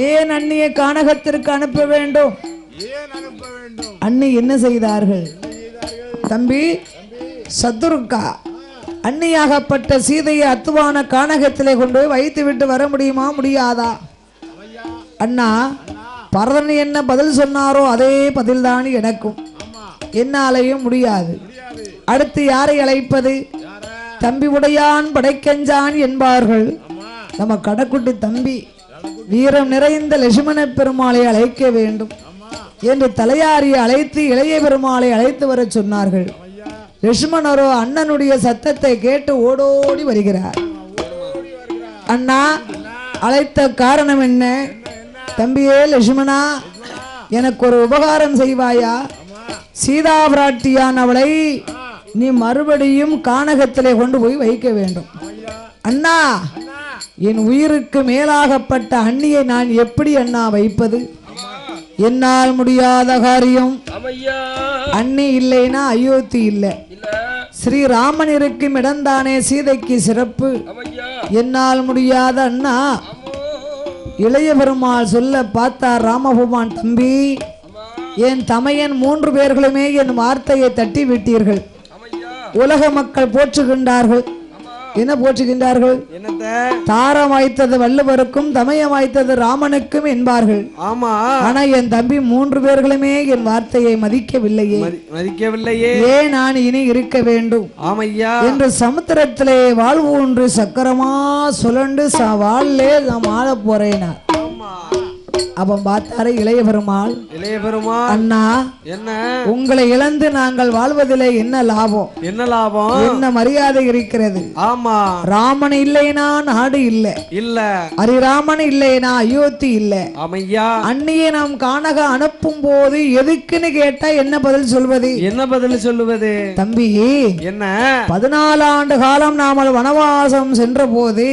ஏன் அண்ணியை கானகத்திற்கு அனுப்ப வேண்டும்? அண்ணி என்ன செய்தார்கள் தம்பி? சத்துருக்கா அண்ணியாகப்பட்ட சீதையை அத்துவான கானகத்திலே கொண்டு போய் வைத்து விட்டு வர முடியுமா? முடியாதா? அண்ணா, பரதன் என்ன பதில் சொன்னாரோ அதே பதில்தான் எனக்கும். என்னாலையும் முடியாது. அடுத்து யாரை அழைப்பது? தம்பி உடையான் படைக்கஞ்சான் என்பார்கள். நம்ம கடக்குட்டி தம்பி வீரம் நிறைந்த லட்சுமண பெருமாளை அழைக்க வேண்டும் என்று தலையாரியை அழைத்து இளைய பெருமாளை அழைத்து வர சொன்னார்கள். லட்சுமணரோ அண்ணனுடைய சத்தத்தை கேட்டு ஓடோடி வருகிறார். அண்ணா அழைத்த காரணம் என்ன? தம்பியே லட்சுமணா, எனக்கு ஒரு உபகாரம் செய்வாயா? சீதா பிராட்டியான் அவளை நீ மறுபடியும் கானகத்திலே கொண்டு போய் வைக்க வேண்டும். அண்ணா, என் உயிருக்கு மேலாகப்பட்ட அண்ணியை நான் எப்படி அண்ணா வைப்பது? என்னால் முடியாத காரியம். அண்ணி இல்லைனா அயோத்தி இல்லை. ஸ்ரீராமன் இருக்கும் இடம்தானே சீதைக்கு சிறப்பு. என்னால் முடியாத அண்ணா. இளைய பெருமாள் சொல்ல பார்த்தார் ராமபுமான், தம்பி என் தமையன் 3 பேர்களுமே என் வார்த்தையை தட்டி விட்டீர்கள். உலக மக்கள் போற்றுகின்றார்கள். என்ன போற்றுகின்றார்கள்? தாரம் வாய்த்தது வள்ளுவருக்கும் தமயம் வாய்த்தது ராமனுக்கும் என்பார்கள். ஆமா, ஆனா என் தம்பி 3 பேர்களுமே என் வார்த்தையை மதிக்கவில்லையே. ஏன் நான் இனி இருக்க வேண்டும் என்று சமுத்திரத்திலே வாழ்வு ஒன்று சக்கரமா சுழண்டு வாழ்லே நான் ஆள போறேனா. அப்ப பார்த்தாரு இளைய பெருமாள், அண்ணா என்ன உங்களை இழந்து நாங்கள் வாழ்வதிலே என்ன லாபம்? என்ன மரியாதை இருக்கிறது? ஆமா, ராமன் இல்லைனா நாடு இல்ல, ஹரிராமன் இல்லைனா அயோத்தி இல்ல. அண்ணியை நாம் கானக அனுப்பும் போது எதுக்குன்னு கேட்டா என்ன பதில் சொல்வது? தம்பி என்ன 14 ஆண்டு காலம் நாமல் வனவாசம் சென்ற போது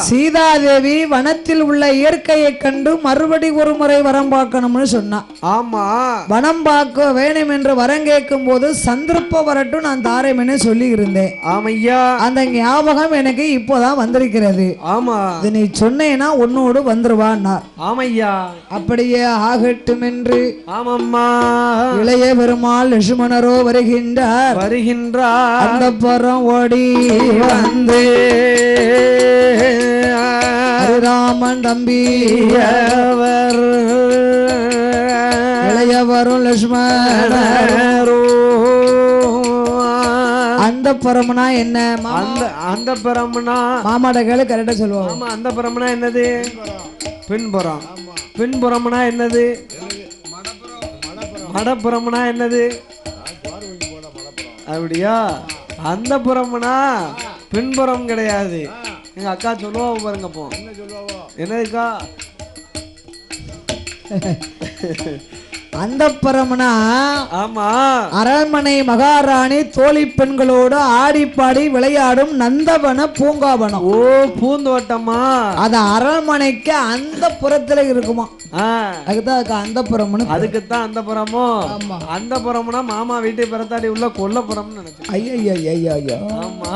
சீதாதேவி வனத்தில் உள்ள இயற்கையை கண்டு மறுபடி ஒரு முறை வரம் பார்க்கணும்னு சொன்னா. ஆமா, வனம் பார்க்க வேணும் என்று வரம் கேட்கும் போது சந்தர்ப்பம் வரட்டும் நான் தாரேன்னு சொல்லி இருந்தேன். ஆமையா, அந்த ஞாபகம் எனக்கு இப்போதான் வந்திருக்கிறது. ஆமா, இது நீ சொன்னேன்னா உன்னோடு வந்துருவான்னார். ஆமையா, அப்படியே ஆகட்டும் என்று ஆமம்மா இளைய பெருமாள் லட்சுமணரோ வருகின்றார். அந்த புறம் ஓடி வந்து ராமன் தம்பி இளையவரும் லட்சுமணரோ. அந்த புறம்னா என்ன? அந்த புறம்னா மாமாட கேளு கரெக்டா சொல்லுவோம். ஆமா, அந்த புறம்னா என்னது? பின்புறம். பின்புறம்னா என்னது? மடப்புறம்னா என்னது? அப்படியா? அந்த புறம்னா பின்புறம் கிடையாது. எங்க அக்கா சொல்லுவா பாருங்க. போ என்னதுக்கா? அந்த பரமனா ஆமா அரண்மனை மகாராணி தோழி பெண்களோடு ஆடி பாடி விளையாடும் நந்தவன பூங்காவனம். ஓ, பூந்தோட்டமா? அது அரண்மனைக்கு அந்த புறத்துல இருக்குமா? அதுக்குதான் அந்த புறம்னு. அதுக்குத்தான் அந்த புறமோ? அந்த புறம்னா மாமா வீட்டை பிறத்தாடி உள்ள கொல்லப்புறம்னு நினைச்சேன். ஐயா, ஆமா,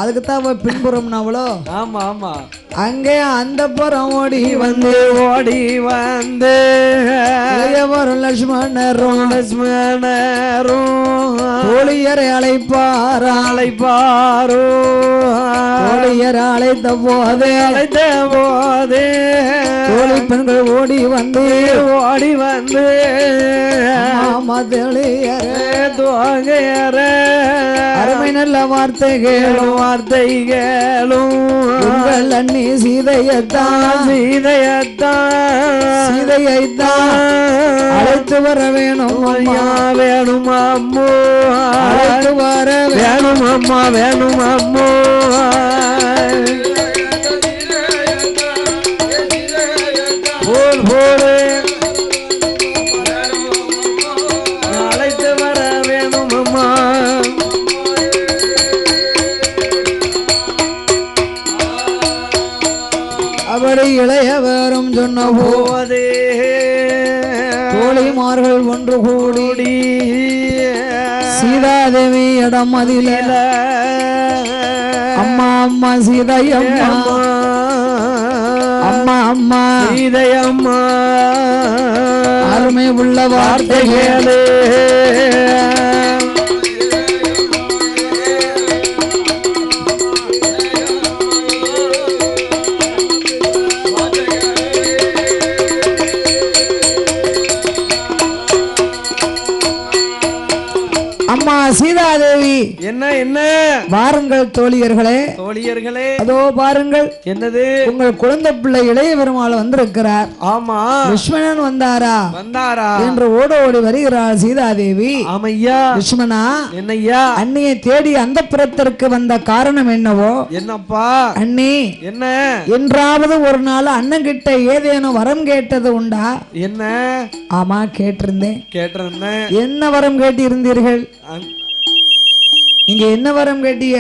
அதுக்குத்தான் பின்புறம்னாவளோ? ஆமா ஆமா, அங்கே அந்த புறம் ஓடி வந்து வரும் லட்சுமணரும் தோழியரை அழைப்பாரோ. தோழியரை அழைத்த போதே தோழி பெண்கள் ஓடி வந்து அருமை நல்ல வார்த்தைகளும் உங்கள் அண்ணி சீதையத்தான் அழைத்து வர வேணும் அம்மா. அழைத்து வர வேணும் அம்மா. அழைத்து வர வேணும் அம்மா. அப்படி இளையவரும் சொன்ன போதே தாய்மார்கள் ஒன்று கூடி சீதாதேவி இடம் அதில அம்மா அம்மா சீதையம்மா அம்மா அம்மா சீதையம்மா அருமை உள்ள வார்த்தைகளே அம்மா சீதாதேவி என்ன என்ன வாருங்கள் தோழியர்களே தோழியர்களே அதோ பாருங்கள் என்னது உங்கள் குழந்தை பிள்ளை இளைய பெருமாள் வந்திருக்கிறார் ஆமா லட்சுமணன் வந்தாரா என்று ஓட ஓடி வருகிறாள் சீதாதேவி ஆமையா லட்சுமணா என்னையா அண்ணியை தேடி அந்த புறத்திற்கு வந்த காரணம் என்னவோ என்னப்பா அண்ணி என்ன என்றாவது ஒரு நாள் அண்ணன் கிட்ட ஏதேனும் வரம் கேட்டது உண்டா என்ன ஆமா கேட்டிருந்தேன் என்ன வரம் கேட்டு இருந்தீர்கள் நீங்க என்ன வரம் கேட்டிய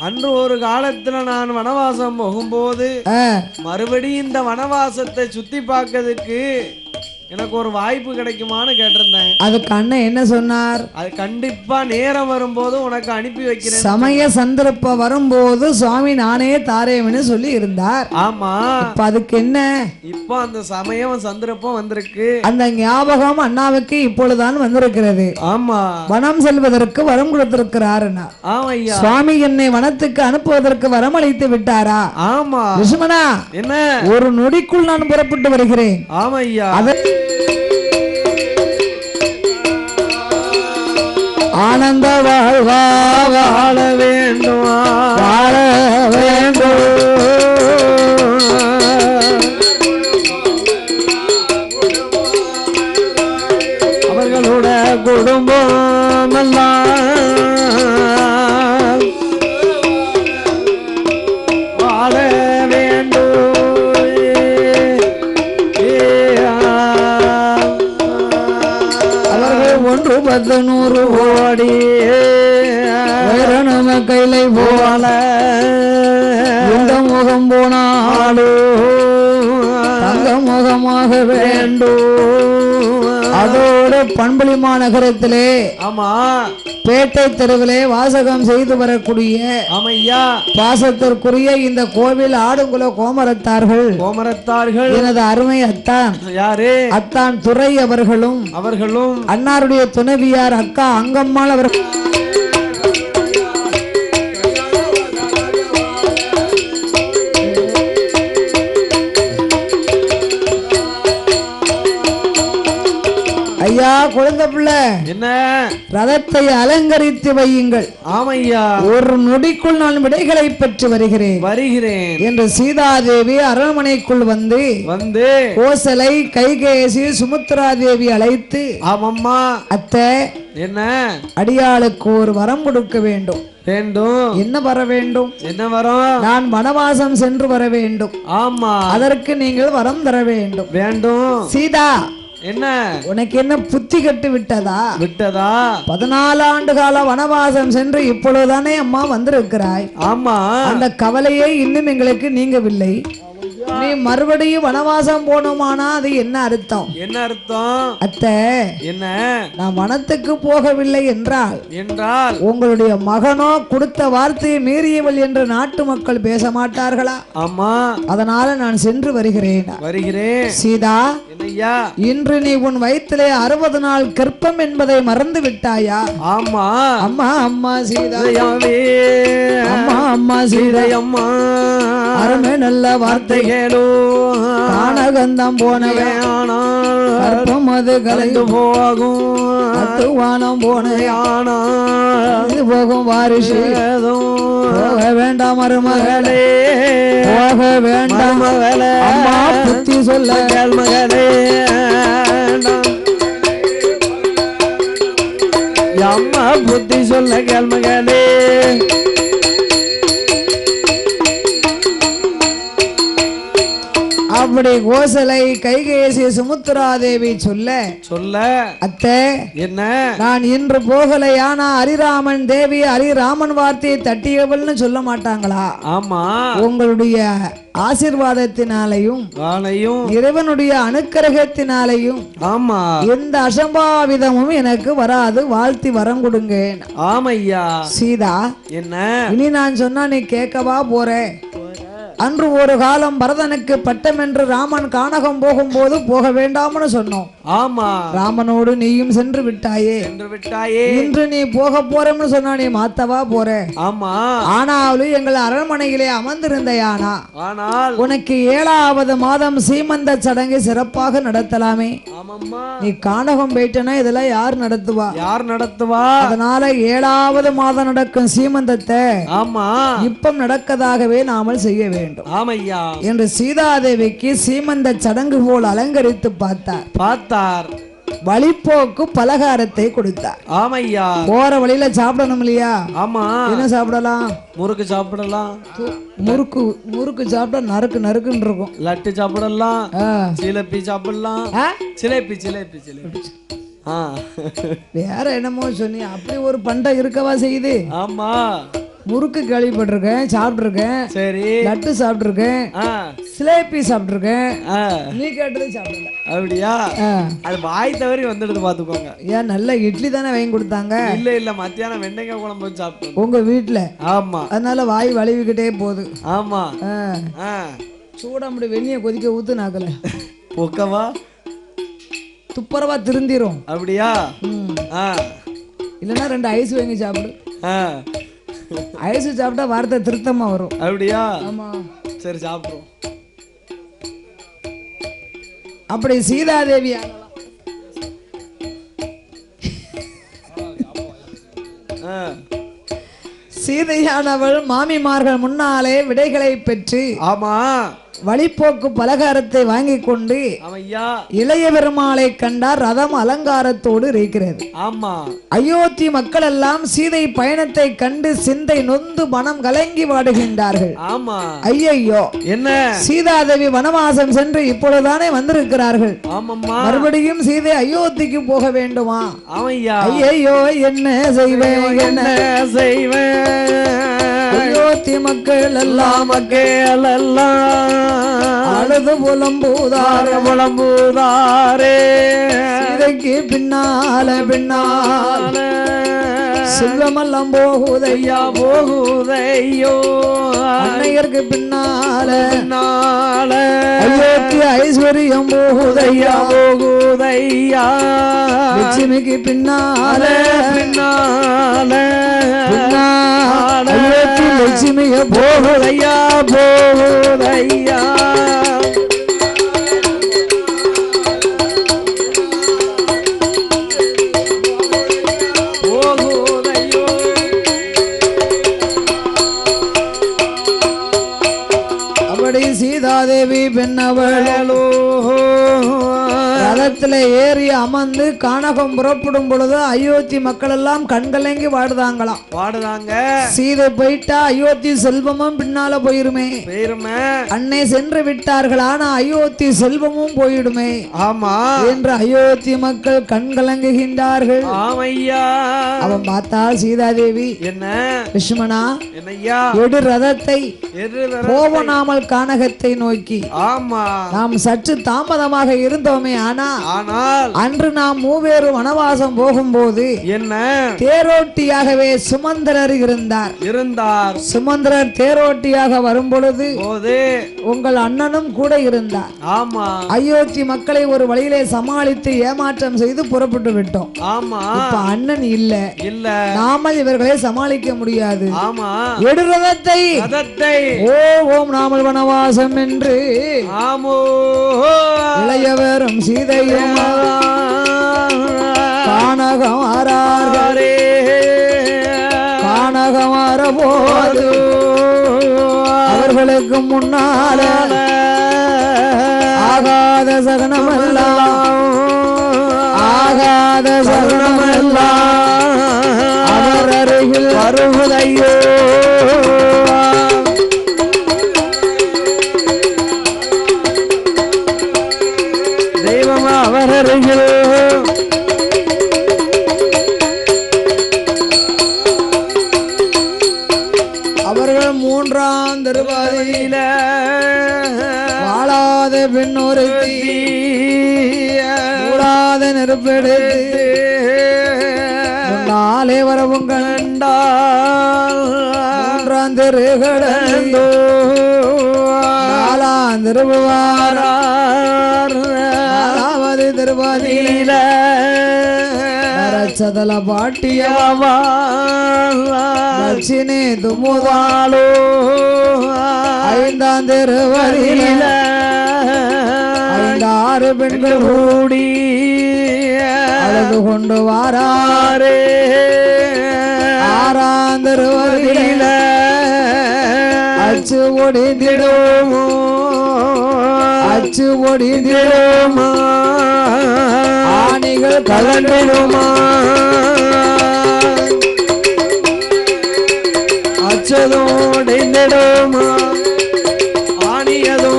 அன்று ஒரு காலத்துல நான் வனவாசம் போகும்போது மறுபடியும் இந்த வனவாசத்தை சுத்தி பார்க்கிறதுக்கு எனக்கு ஒரு வாய்ப்பு கிடைக்குமான்னு கேட்டிருந்தேன் அதுக்கு அண்ணன் என்ன சொன்னார் அது கண்டிப்பா நேரம் வரும்போது உனக்கு அனுப்பி வைக்கிறேன் சமய சந்தர்ப்பம் வரும்போது சுவாமி நானே தாரேன்னு சொல்லி இருந்தார் ஆமா இப்ப அதுக்கு என்ன இப்போ அந்த சமயம் சந்தர்ப்பம் வந்திருக்கு அந்த ஞாபகம் அண்ணாவுக்கு இப்பொழுதுதான் வந்திருக்கிறது ஆமா வனம் செல்வதற்கு வரம் கொடுத்திருக்கிறார் சுவாமி என்னை வனத்துக்கு அனுப்புவதற்கு வரம் அளித்து விட்டாரா ஆமா லட்சுமணா என்ன ஒரு நொடிக்குள் நான் புறப்பட்டு வருகிறேன் ஆமா ஐயா ஆனந்த வாழ்வா வாழ வேண்டும் வாழ வேண்டும் அவர்களோட குடும்பம் எல்லாம் வாழ வேண்டும் அவர்கள் 100 ஓடி நம்ம கையிலை போல இந்த முகம் போனாலோ தங்க முகமாக வேண்டும் அதோட பண்புலி மாநகரத்திலே ஆமா பேட்டை தெருவிலே வாசகம் செய்து வரக்கூடிய ஆமையா பாசத்திற்குரிய இந்த கோவில் ஆடுங்குல கோமரத்தார்கள் எனது அருமை அத்தான் யாரு அத்தான் துரை அவர்களும் அன்னாருடைய துணைவியார் அக்கா அங்கம்மாள் அவர்கள் ஐயா குழந்தை பிள்ளை என்ன ரதத்தை அலங்கரித்து வையுங்கள் ஆமையா ஒரு நொடிக்குள் நான் விடைகளை பெற்று வருகிறேன் என்று சீதாதேவி அரண்மனைக்குள் வந்து கோசலை கைகேசி சுமுத்ரா தேவி அழைத்து ஆமம்மா அத்தை என்ன அடியாளுக்கு ஒரு வரம் கொடுக்க வேண்டும் என்ன வர வேண்டும் என்ன வரம் நான் வனவாசம் சென்று வர வேண்டும் ஆமா அதற்கு நீங்கள் வரம் தர வேண்டும் சீதா என்ன உனக்கு என்ன புத்தி கட்டு விட்டதா 14 ஆண்டு கால வனவாசம் சென்று இப்பொழுதுதானே அம்மா வந்திருக்கிறாய் ஆமா அந்த கவலையே இன்னும் எங்களுக்கு நீங்கவில்லை நீ மறுபடியும் வனவாசம் போனோமானா அது என்ன அர்த்தம் அத்தை என்ன நான் வனத்துக்கு போகவில்லை என்றால் உங்களுடைய மகனோ கொடுத்த வார்த்தையை மீறியவள் என்று நாட்டு மக்கள் பேச மாட்டார்களா ஆமா அதனால நான் சென்று வருகிறேன் சீதா இன்று நீ உன் வயிற்றிலே 60 நாள் கர்ப்பம் என்பதை மறந்து விட்டாயா ஆமா அம்மா அம்மா சீதாயாவே அம்மா சீதையம்மா அருமை நல்ல வார்த்தைகளோ கானகந்தம் போனவே கர்ப்பம் அது கலைந்து போகும் அத்துவானம் போனையானா இது போகும் வாரிசு போக வேண்டாம் மருமகளே போக வேண்டாம் மகளே அம்மா புத்தி சொல்ல மகளே அம்மா புத்தி சொல்ல மகளே அப்படி கோசலை கைகேசி சுமுத்ரா தேவி சொல்ல அத்தை என்ன நான் இன்று போகலை, ஆனா ஹரிராமன் தேவி ஹரிராமன் வார்த்தையை தட்டியவள்னு சொல்ல மாட்டாங்களா? ஆமா, உங்களுடைய ஆசீர்வாதத்தினாலையும் இறைவனுடைய அனுக்கிரகத்தினாலையும் ஆமா எந்த அசம்பாவிதமும் எனக்கு வராது, வாழ்த்தி வரம் கொடுங்க. ஆமையா சீதா என்ன இனி நான் சொன்னா நீ கேட்கவா போற? அன்று ஒரு காலம் பரதனுக்கு பட்டம் என்று ராமன் கானகம் போகும்போது போக வேண்டாம்னு சொன்னோம். ஆமா, ராமனோடு நீயும் சென்று விட்டாயே. இன்று நீ போக போறேன்னு சொன்னா நீ மாத்தவா போற? ஆமா, ஆனாலும் எங்கள் அரண்மனையிலே அமர்ந்திருந்தையானா ஆனால் உனக்கு 7வது மாதம் சீமந்த சடங்கு சிறப்பாக நடத்தலாமே. நீ கானகம் போயிட்டனா இதெல்லாம் யார் நடத்துவா? அதனால 7வது மாதம் நடக்கும் சீமந்தத்தை ஆமா இப்ப நடக்கதாகவே நாமல் செய்ய வேண்டும் என்று சீதாதேவிக்கு சீமந்த சடங்கு போல் அலங்கரித்து பார்த்தார். வழிப்போக்கு பலகாரத்தை கொடுத்தார். ஆமையா, போற வழியில சாப்பிடணும் இல்லையா? ஆமா, என்ன சாப்பிடலாம்? முறுக்கு சாப்பிடலாம். முறுக்கு சாப்பிட்டா நறுக்கு நறுக்குன்னு இருக்கும். லட்டு சாப்பிடலாம், ஜிலேபி சாப்பிடலாம். ஜிலேபி வேற என்னமோ சொன்னி, அப்படி ஒரு பண்டை இருக்கவா செய்யுது? ஆமா, முறுக்கு கேள்விப்பட்டிருக்கேன், சாப்பிட்டுருக்கேன். சரி, லட்டு சாப்பிட்டுருக்கேன், ஜிலேபி சாப்பிட்டுருக்கேன். நீ கேட்டது சாப்பிடல. அப்படியா? அது வாய் தவறி வந்துடுது பாத்துக்கோங்க. ஏன் நல்ல இட்லி தானே வாங்கி கொடுத்தாங்க? இல்ல மத்தியானம் வெண்டைக்காய் குழம்பு சாப்பிட்டோம் உங்க வீட்டுல. ஆமா, அதனால வாய் வலிவிக்கிட்டே போகுது. ஆமா, சூட முடி வெந்நிய கொதிக்க ஊத்து நாக்கல பொக்கவா துப்பரவா திருந்திரும். அப்படியா? இல்லன்னா 2 ஐஸ் வாங்கி சாப்பிடு. ஐஸ் சாப்பிட்டா வார்த்தை திருத்தமா வரும். அப்படியா? ஆமா, சரி சாப்பிடுறோம். அப்படி சீதாதேவி சீதையானவள் மாமிமார்கள் முன்னாலே விடைகளை பெற்று ஆமா வழிப்போக்கு பலகாரத்தை வாங்கி கொண்டு இளைய பெருமாளை கண்டார். ரதம் அலங்காரத்தோடு இருக்கிறது. ஆமா, அயோத்தி மக்கள் எல்லாம் சீதை பயணத்தை கண்டு சிந்தை நொந்து மனம் கலங்கி வாடுகின்றார்கள். ஆமா, ஐயையோ என்ன சீதாதேவி வனவாசம் சென்று இப்பொழுதுதானே வந்திருக்கிறார்கள். மறுபடியும் சீதை அயோத்திக்கு போக வேண்டுமா? ஐயையோ என்ன செய்வேன் அயோத்தி மக்கள் எல்லாம் அழுது புலம்பூதாரே சீதைக்கு பின்னால செல்வமெல்லாம் போகுதையோ அன்னையருக்கு பின்னால அயோத்தி ஐஸ்வர்யம் போகுதையா லட்சுமிக்கு பின்னால அயோத்தி லட்சுமிய போகுதையா சீதாதேவி பெண்ணவளோ ரதத்துல ஏறி அமர்ந்து கானகம் புறப்படும் பொழுது அயோத்தி மக்கள் எல்லாம் கண்கலங்கி வாடுதாங்க. சீதை போயிட்டா அயோத்தி செல்வமும் பின்னால போயிருமே. அன்னை சென்று விட்டார்கள், ஆனா அயோத்தி செல்வமும் போயிடுமே. ஆமா என்று அயோத்தி மக்கள் கண்கலங்குகின்றார்கள். அவன் பார்த்தா சீதாதேவி என்ன லட்சுமணா எடு ரதத்தை போவனாமல் கானகத்தை நோக்கி. ஆமா, நாம் சற்று தாமதமாக இருந்தோமே, ஆனால் அன்று நாம் மூவேறு வனவாசம் போகும்போது என்ன தேரோட்டியாகவே சுமந்திரர் இருந்தார். சுமந்திரர் தேரோட்டியாக வரும் பொழுது உங்கள் அண்ணனும் கூட இருந்தார். ஆமா, அயோத்தி மக்களை ஒரு வழியிலே சமாளித்து ஏமாற்றம் செய்து புறப்பட்டு விட்டோம். ஆமா, இப்ப அண்ணன் இல்ல, நாமல் இவர்களை சமாளிக்க முடியாது. ஆமா, எடுரதத்தை ஓம் நாமல் வனவாசம் என்று இளையவரும் சீதையும் கானகம் வர போது அவர்களுக்கு முன்னால ஆகாத சகனமெல்லாம் அவர் அருகில் வருவதையோ மூன்றாம் திருப்பதியில வாழாத பெண்ணொரு கூடாத நெருப்பெடுத்து நாளே வரவும் கண்டால் மூன்றாம் திரு கடந்தோ நாலாம் திருவாராவது திருப்பதியில சதல பாட்டியவாச்சினே துமுதாலோ ஐந்தாம் திருவரியில ஐந்தாறு பெண்கள் கூடி அழகு கொண்டு வாரே ஆறாம் திருவரியில அச்சு ஒடிந்திடுமோ அச்சு ஒடிந்திடுமா ஆணிகள் கலண்டிடுமா அச்சதோடிந்திடுமா ஆணியதோ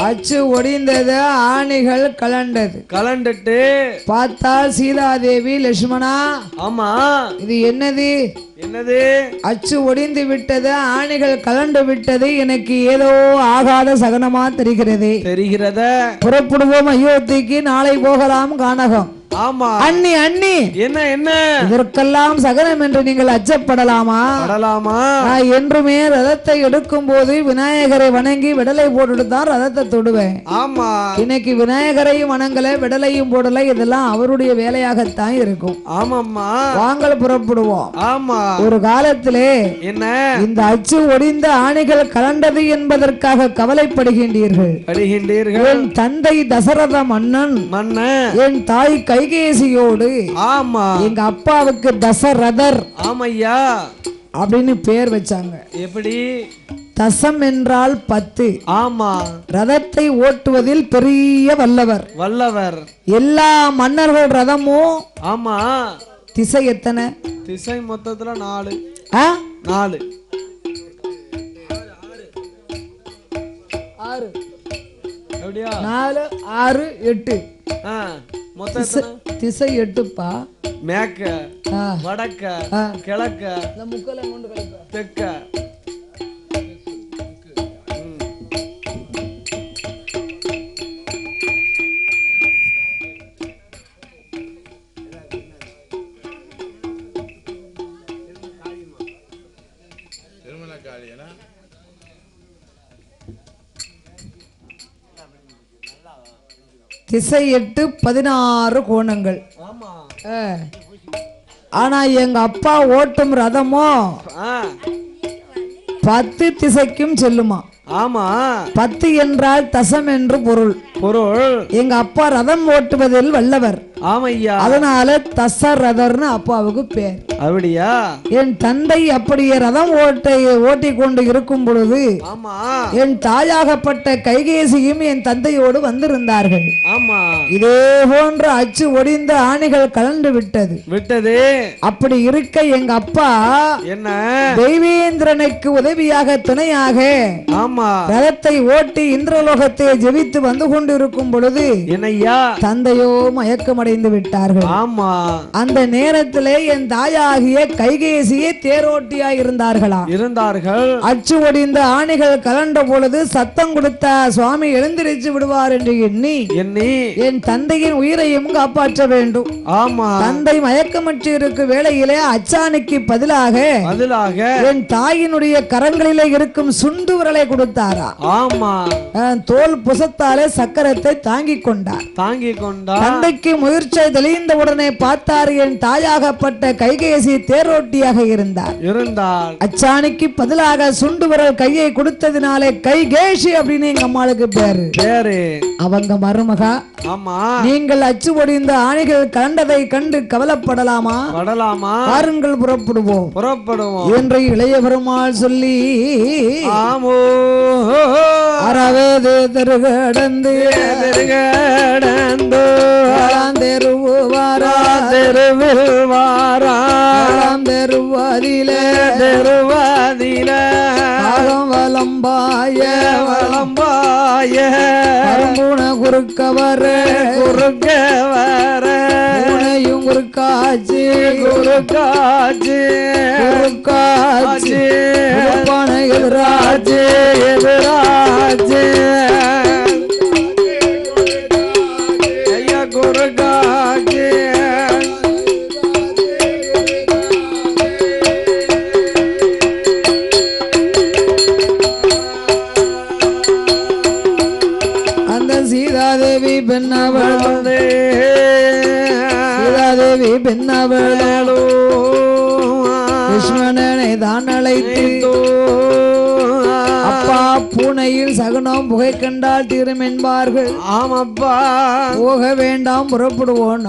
அச்சு ஒடிந்தது ஆணிகள் கலண்டுட்டு பார்த்தால் சீதாதேவி லட்சுமணா ஆமா இது என்னது அச்சு ஒடிந்து விட்டது ஆணிகள் கலண்டு விட்டது எனக்கு ஏதோ ஆகாத சகனமா தெரிகிறது புறப்படுவோம் அயோத்திக்கு நாளை போகலாம் கானகம் ஆமா அண்ணி அண்ணி என்ன இதற்கெல்லாம் சகனம் என்று நீங்கள் அச்சப்படலாமா நான் என்றுமே ரதத்தை எடுக்கும் போது விநாயகரை வணங்கி விடலை போட்டுட்டு தான் ரதத்தை தொடுவேன் ஆமா இன்னைக்கு விநாயகரையும் வணங்கல விடலையும் போடல இதெல்லாம் அவருடைய வேலையாகத்தான் இருக்கும் ஆமாம்மா வாங்கள் புறப்படுவோம் ஆமா ஒரு காலத்திலே என்ன இந்த அச்சு ஒடிந்த ஆணிகள் கலண்டது என்பதற்காக கவலைப்படுகின்றீர்கள் என் தந்தை தசரத மன்னன் என் தாய் கைகேசியோடு ஆமா எங்க அப்பாவுக்கு தசரதர் ஆமையா அப்படின்னு பேர் வச்சாங்க எப்படி தசம் என்றால் 10 ஆமா ரதத்தை ஓட்டுவதில் பெரிய வல்லவர் எல்லா மன்னர்கள் ரதமும் ஆமா திசை எத்தனை திசை மொத்தத்துல 4 4 எப்படியா 4 6 8 திசை 8பா மேக்க வடக்க கிழக்க முக்கல தெற்க திசை 8 16 கோணங்கள் ஆனா எங்க அப்பா ஓட்டும் ரதமோ 10 திசைக்கும் செல்லுமா ஆமா 10 என்றால் தசம் என்று பொருள் எங்க அப்பா ரதம் ஓட்டுவதில் வல்லவர் ஆமையா அதனால தசரதர்னு அப்பாவுக்கு பேர் அப்படியா என் தந்தை அப்படியே ரதம் ஓட்டி கொண்டு இருக்கும் பொழுது ஆமா என் தாயாகப்பட்ட கைகேசியும் என் தந்தையோடு வந்திருந்தார்கள் ஆமா இதே போன்ற அச்சு ஒடிந்த ஆணிகள் கலந்து விட்டது அப்படி இருக்க எங்க அப்பா என்ன தெய்வேந்திரனுக்கு உதவியாக துணையாக ஆமா ரதத்தை ஓட்டி இந்திரலோகத்தை ஜெபித்து வந்து கொண்டிருக்கும் பொழுது என்னையா தந்தையோ மயக்கமடைந்து விட்டார்கள் ஆமா அந்த நேரத்திலே என் தாயாகிய கைகேசியே தேரோட்டியா இருந்தார்கள் அச்சு ஒடிந்த ஆணிகள் கலண்ட பொழுது சத்தம் கொடுத்த சுவாமி எழுந்திருச்சு விடுவார் என்று எண்ணி என் தந்தையின் உயிரையும் காப்பாற்ற வேண்டும் ஆமா தந்தை மயக்கமற்று இருக்கும் வேளையிலே அச்சாணிக்கு பதிலாக என் தாயினுடைய கரங்களிலே இருக்கும் சுண்டு விரலை கொடுத்தாரா ஆமா தோல் புசத்தாலே சக்கரத்தை தாங்கிக் கொண்டார் தந்தைக்கு முயற்சி தெளிந்த உடனே பார்த்தார் என் தாயாகப்பட்ட கைகேசி தேரோட்டியாக இருந்தார் அச்சாணிக்கு பதிலாக சுண்டு விரல் கையை கொடுத்ததினாலே கைகேசி அப்படின்னு எங்க அம்மாளுக்கு பேரு அவங்க மருமகா நீங்கள் அச்சு ஒடிந்த ஆணிகள் கண்டதை கண்டு கவலைப்படலாமா பாருங்கள் புறப்படுவோம் என்று இளைய பெருமாள் சொல்லி அறவேது திருகடந்து குறுக்க வர குறுக்காச்சு குறுக்காச்சு குறுக்காச்சு எதிராச்சு எதிராச்சு ஐயா குறுக்காச்சு அந்த சீதாதேவி பெண்ணவளே சீதாதேவி பெண்ணவளோ லட்சுமணனை தான் அழைத்து அப்பா பூனையில் சகுனம் புகை கண்டால் தீரும் என்பார்கள். ஆமாப்பா போக வேண்டாம் புறப்படுவோம்.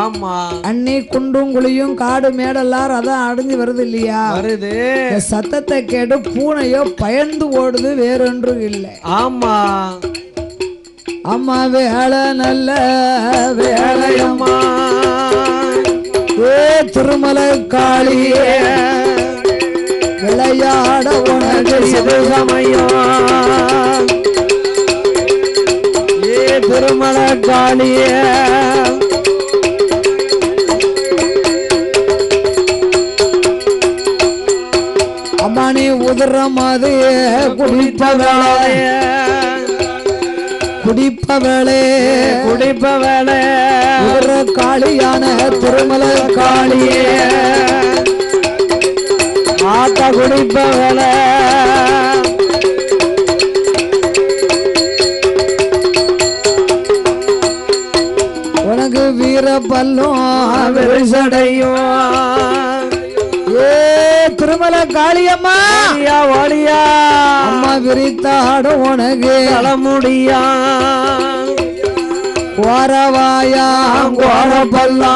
ஆமா அன்னி குண்டும் குழியும் காடு மேடெல்லாம் அதான் அடைஞ்சு வருது இல்லையா வருது. சத்தத்தை கேட்டு பூனையோ பயந்து ஓடுது வேறொன்றும் இல்லை. ஆமா அம்மா வேலை நல்ல வேலையம்மா ஏ திருமலை காளியே விளையாட உனக்கு இது சமயம் ஏ திருமலை காளியே அம்மா நீ உதிர மாதிரி குடிப்பவளே குடிப்பவளே குடிப்பவளே ஒரு காளியான திருமலை காளியே ஆட்ட குடிப்பவளே உனக்கு வீர பல்லும் விரிசடையும் ஏ திருமலை காளியம்மா ஓடியா அம்மா விரித்தாடும் உனக்கு தலைமுடியா கோரவாயா கோரப்பல்லா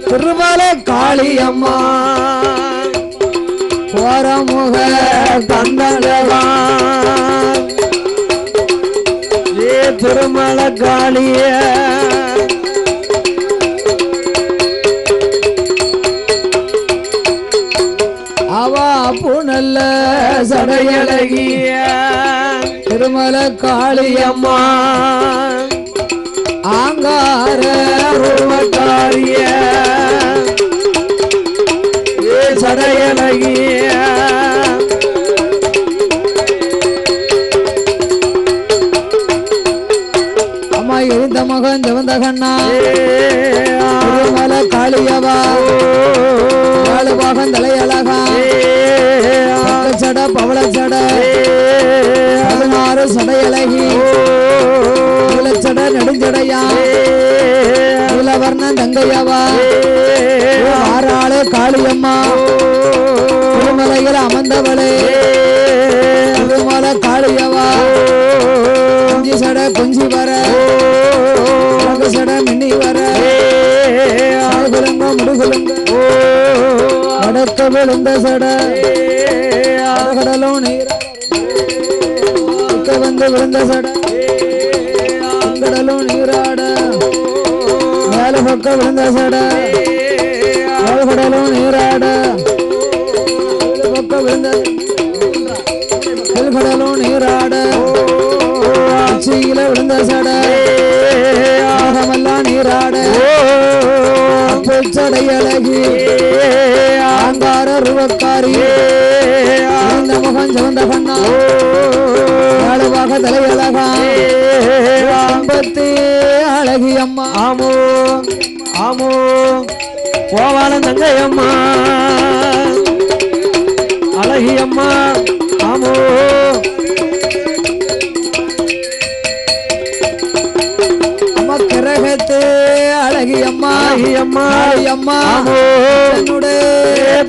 திருமலை காளியம்மா கோரமுக தந்தலவா ஏ திருமலை காளிய அவா புனல்ல சடையழகிய திருமலை காளியம்மா ஆங்கார ரூபக்காரிய ஏ சடையழகிய அம்மா எழுந்த மகன் ஜவந்த கண்ணா திருமலை காளியவா பாகன் தலையழகா சட பவள சட 16 சடையழகி சட நெடுஞ்சடையா நீலவர்ணன் தங்கையவா ஆறாளு காளியம்மா திருமலையில் அமர்ந்தவளே திருமலை காளியவா குஞ்சி சட குஞ்சி வர சட மின்னி வர குலங்க முடுகுலங்க வடக்க விழுந்த சட கடலும் நீர் வந்து விழுந்த சட கடலும் நீராட மேல பக்க விழுந்த சட கடலும் நீராட பக்க விழுந்த கடலும் நீராட உச்சியில விழுந்த சட ஆகமெல்லாம் நீராட சடையழகி ஆங்கார ருவக்காரி இந்த முகம் சிவந்த கண்ணா அழகாக தலையழகா அழகி அம்மா ஆமோ ஆமோ கோவால தங்கையம்மா அழகி அம்மா ஆமோ அம்மா கிரகத்தே அழகி அம்மா அம்மா அம்மா என்னுடைய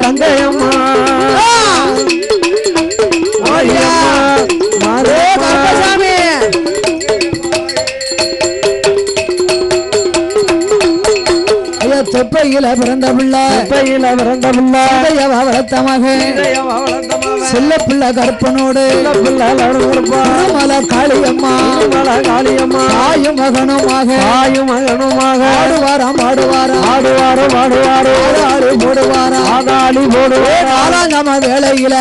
தங்கையம்மா தொப்பையில பிறந்த பிள்ளை வளர்த்த மகன் செல்ல பிள்ளை கற்பனோடு மல காளியம்மா தாயும் மகனுமாக ஆடுவாராம் ஆடுவாராம் ஆடுவாரும் ஆடுவாரும் ஆடு போடுவாராம் ஆடாளி போடுவாராம் வேளையில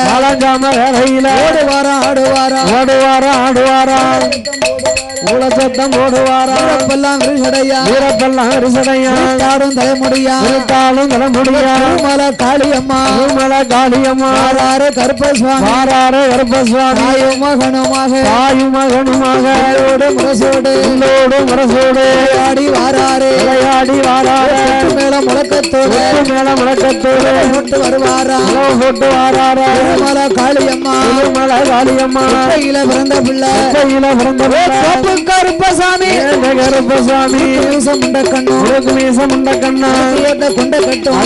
ஆடுவாரா சத்தம் போடுவாரா வீரப்பெல்லாம் தலைமுடியா மல காளியம்மா கருப்பசுவாமி மகனுமாக முரசோடு ஆடி வாராரு மேல முழக்கத்தோடு போட்டு வருவாரா மல காளியம்மா பிறந்த பிள்ளை கருப்பசாமி முண்ட கண்ணா கொண்ட கட்டும்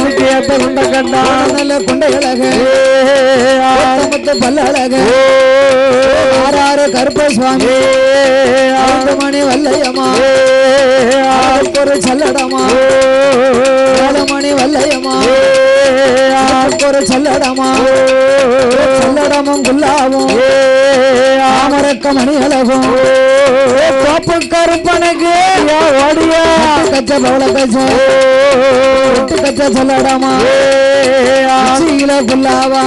நல்ல கொண்ட பல்லழக கருப்பசுவாமி மணி வல்லையம்மா ஒரு சல்லடமா மணி வல்லையம்மா ஒரு சல்லடமும் குல்லாவும் ஆமரக்க மணி அழகும் தோப்பு கருப்பனுக்கு கச்ச பவள கச்ச சொல்லடாமா குல்லாவா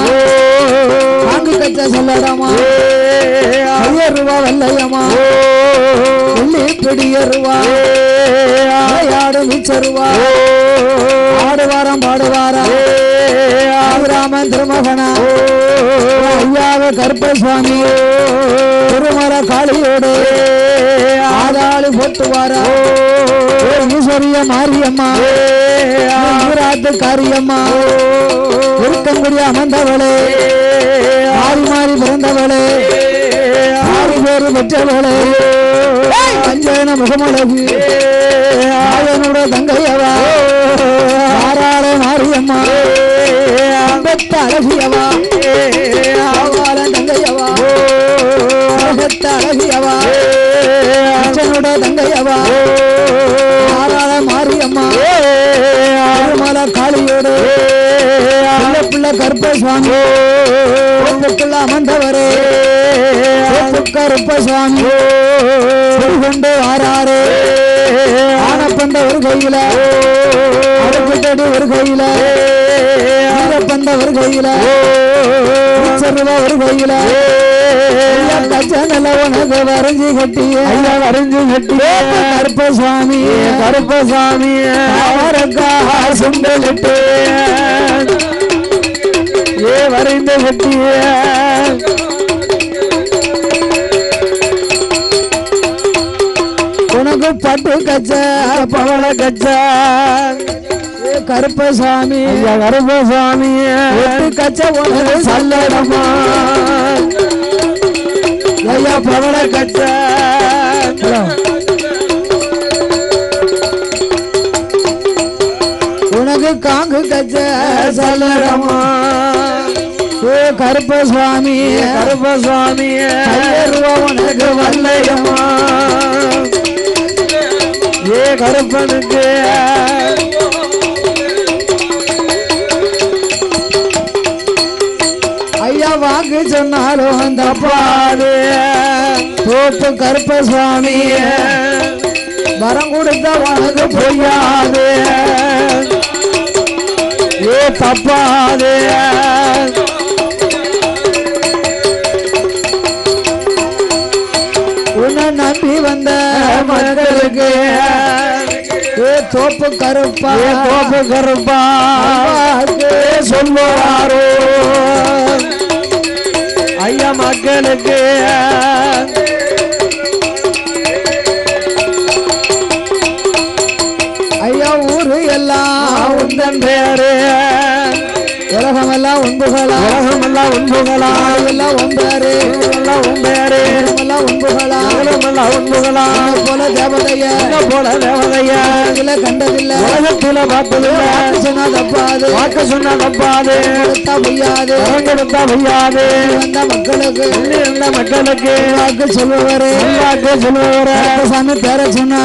அங்கு கச்ச சொல்லடாமா 1000 ரூபா வல்லையம்மா வெள்ளி பிடிய ரூபா ஆடு மிச்சருவா ஆடுவாரம் பாடுவாரா ராமன் திருமகனா ஐயாவ கருப்பசுவாமி திருமல காளியோடு ஆதாளி போட்டுவாரா ஈஸ்வரிய மாரியம்மா ராத்து காரியம்மா இருக்கங்குடி அமர்ந்தவளே மாறி பிறந்தவளே பேரு பெற்றவளே அஞ்சன முகமழகு ஆயனோட தங்கையவா ஆறாள மாரியம்மா பெத்த அழகியவா தங்கையவா பெத்த அழகியவா அஞ்சனோட தங்கையவா ஆறாள மாரியம்மா மல காளியோடு பிள்ளை கருப்பசுவாமி அமர்ந்தவரே கருப்பசுவாமி கொண்டு வாராரு ஆனப்பந்த ஒரு கையில அடுப்பட்டடி ஒரு கையில பந்த ஒரு கையில ஒரு கையில நல்ல உனக்கு வரைஞ்சி கட்டிய கருப்பசுவாமி சுண்டலிட்டு வரைந்து கட்டிய உனக்கு பட்டு கச்ச பவள கச்ச கருப்பசாமி கச்ச உனக்கு சல்லடமா பவள கச்ச உனக்கு காங்கு கச்ச சல்லடமா கருப்பசுவாமி உனக்கு வல்லையம்மா கருப்பனுக்கு ஐயா வாக்கு சொன்னாலும் அந்த பாடு தோப்பு கருப்பசுவாமி வரம் கொடுத்த உனக்கு பொய்யாது தப்பாது உன்னை நம்பி வந்த மக்களுக்கு தோப்பு கருப்பா சொல்லுவாரோ ஐயா மக்களுக்கு ஐயா ஊரு எல்லாம் உந்தன் பேரு உலகமெல்லாம் உண்புகளா எல்லாம் உண்டாரு உண்புகளா போல தேவதைய கண்டதில்லை உலகத்துல பார்த்ததில்லை வாக்கு சொன்னா தப்பாது கொடுத்தா பொய்யாது வந்த மக்களுக்கு வாக்கு சொல்லுவாரு சாமி பேர சொன்னா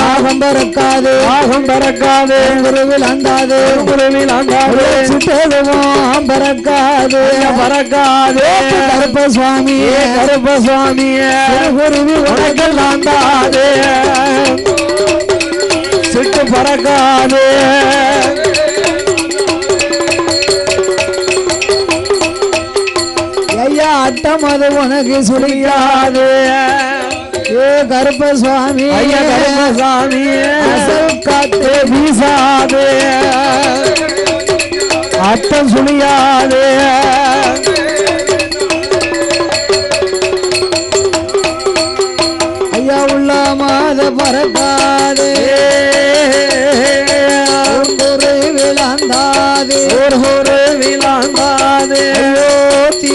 ஆகம் பறக்காது குருவில் ஆண்டாது சுத்ததுவும் பறக்காது கருப்பசுவாமி குருவி உலகில் ஆண்டாது சிட்டு பறக்காது உனக்கு சுழியாது ஏ கருப்பசாமி ஐயா கருப்பசாமி அசல் காத்து வீசாது அத்தம் சுழியாது ஐயா உள்ள மாத பறக்காது விளாந்தாது ஒரு விளாந்தாது அயோத்தி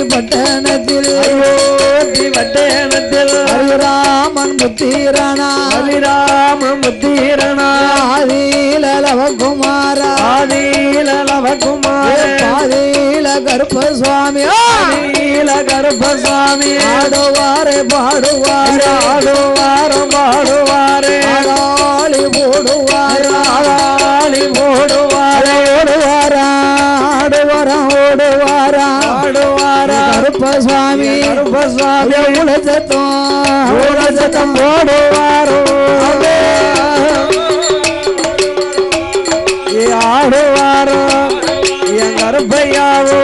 பட்டணத்தில் ராமன் முத்தீரனா அபிராமன் முத்தீரனா ஆதிலவகுமார ஆதில கருப்பசாமி ஆதில கருப்பசாமி ஆடுவாரே பாடுவார் ஆடுவாரம் பாடுவாரே ஆடாளி போடுவார் ஆடாளி போடுவாரே ஓடுவாரா ஓடுவாரா ஆடுவாரா கருப்பசாமி கருப்பசாமி உலசத்தம் போடுவாரோ ஆடுவாரோ என் கருப்பையாவோ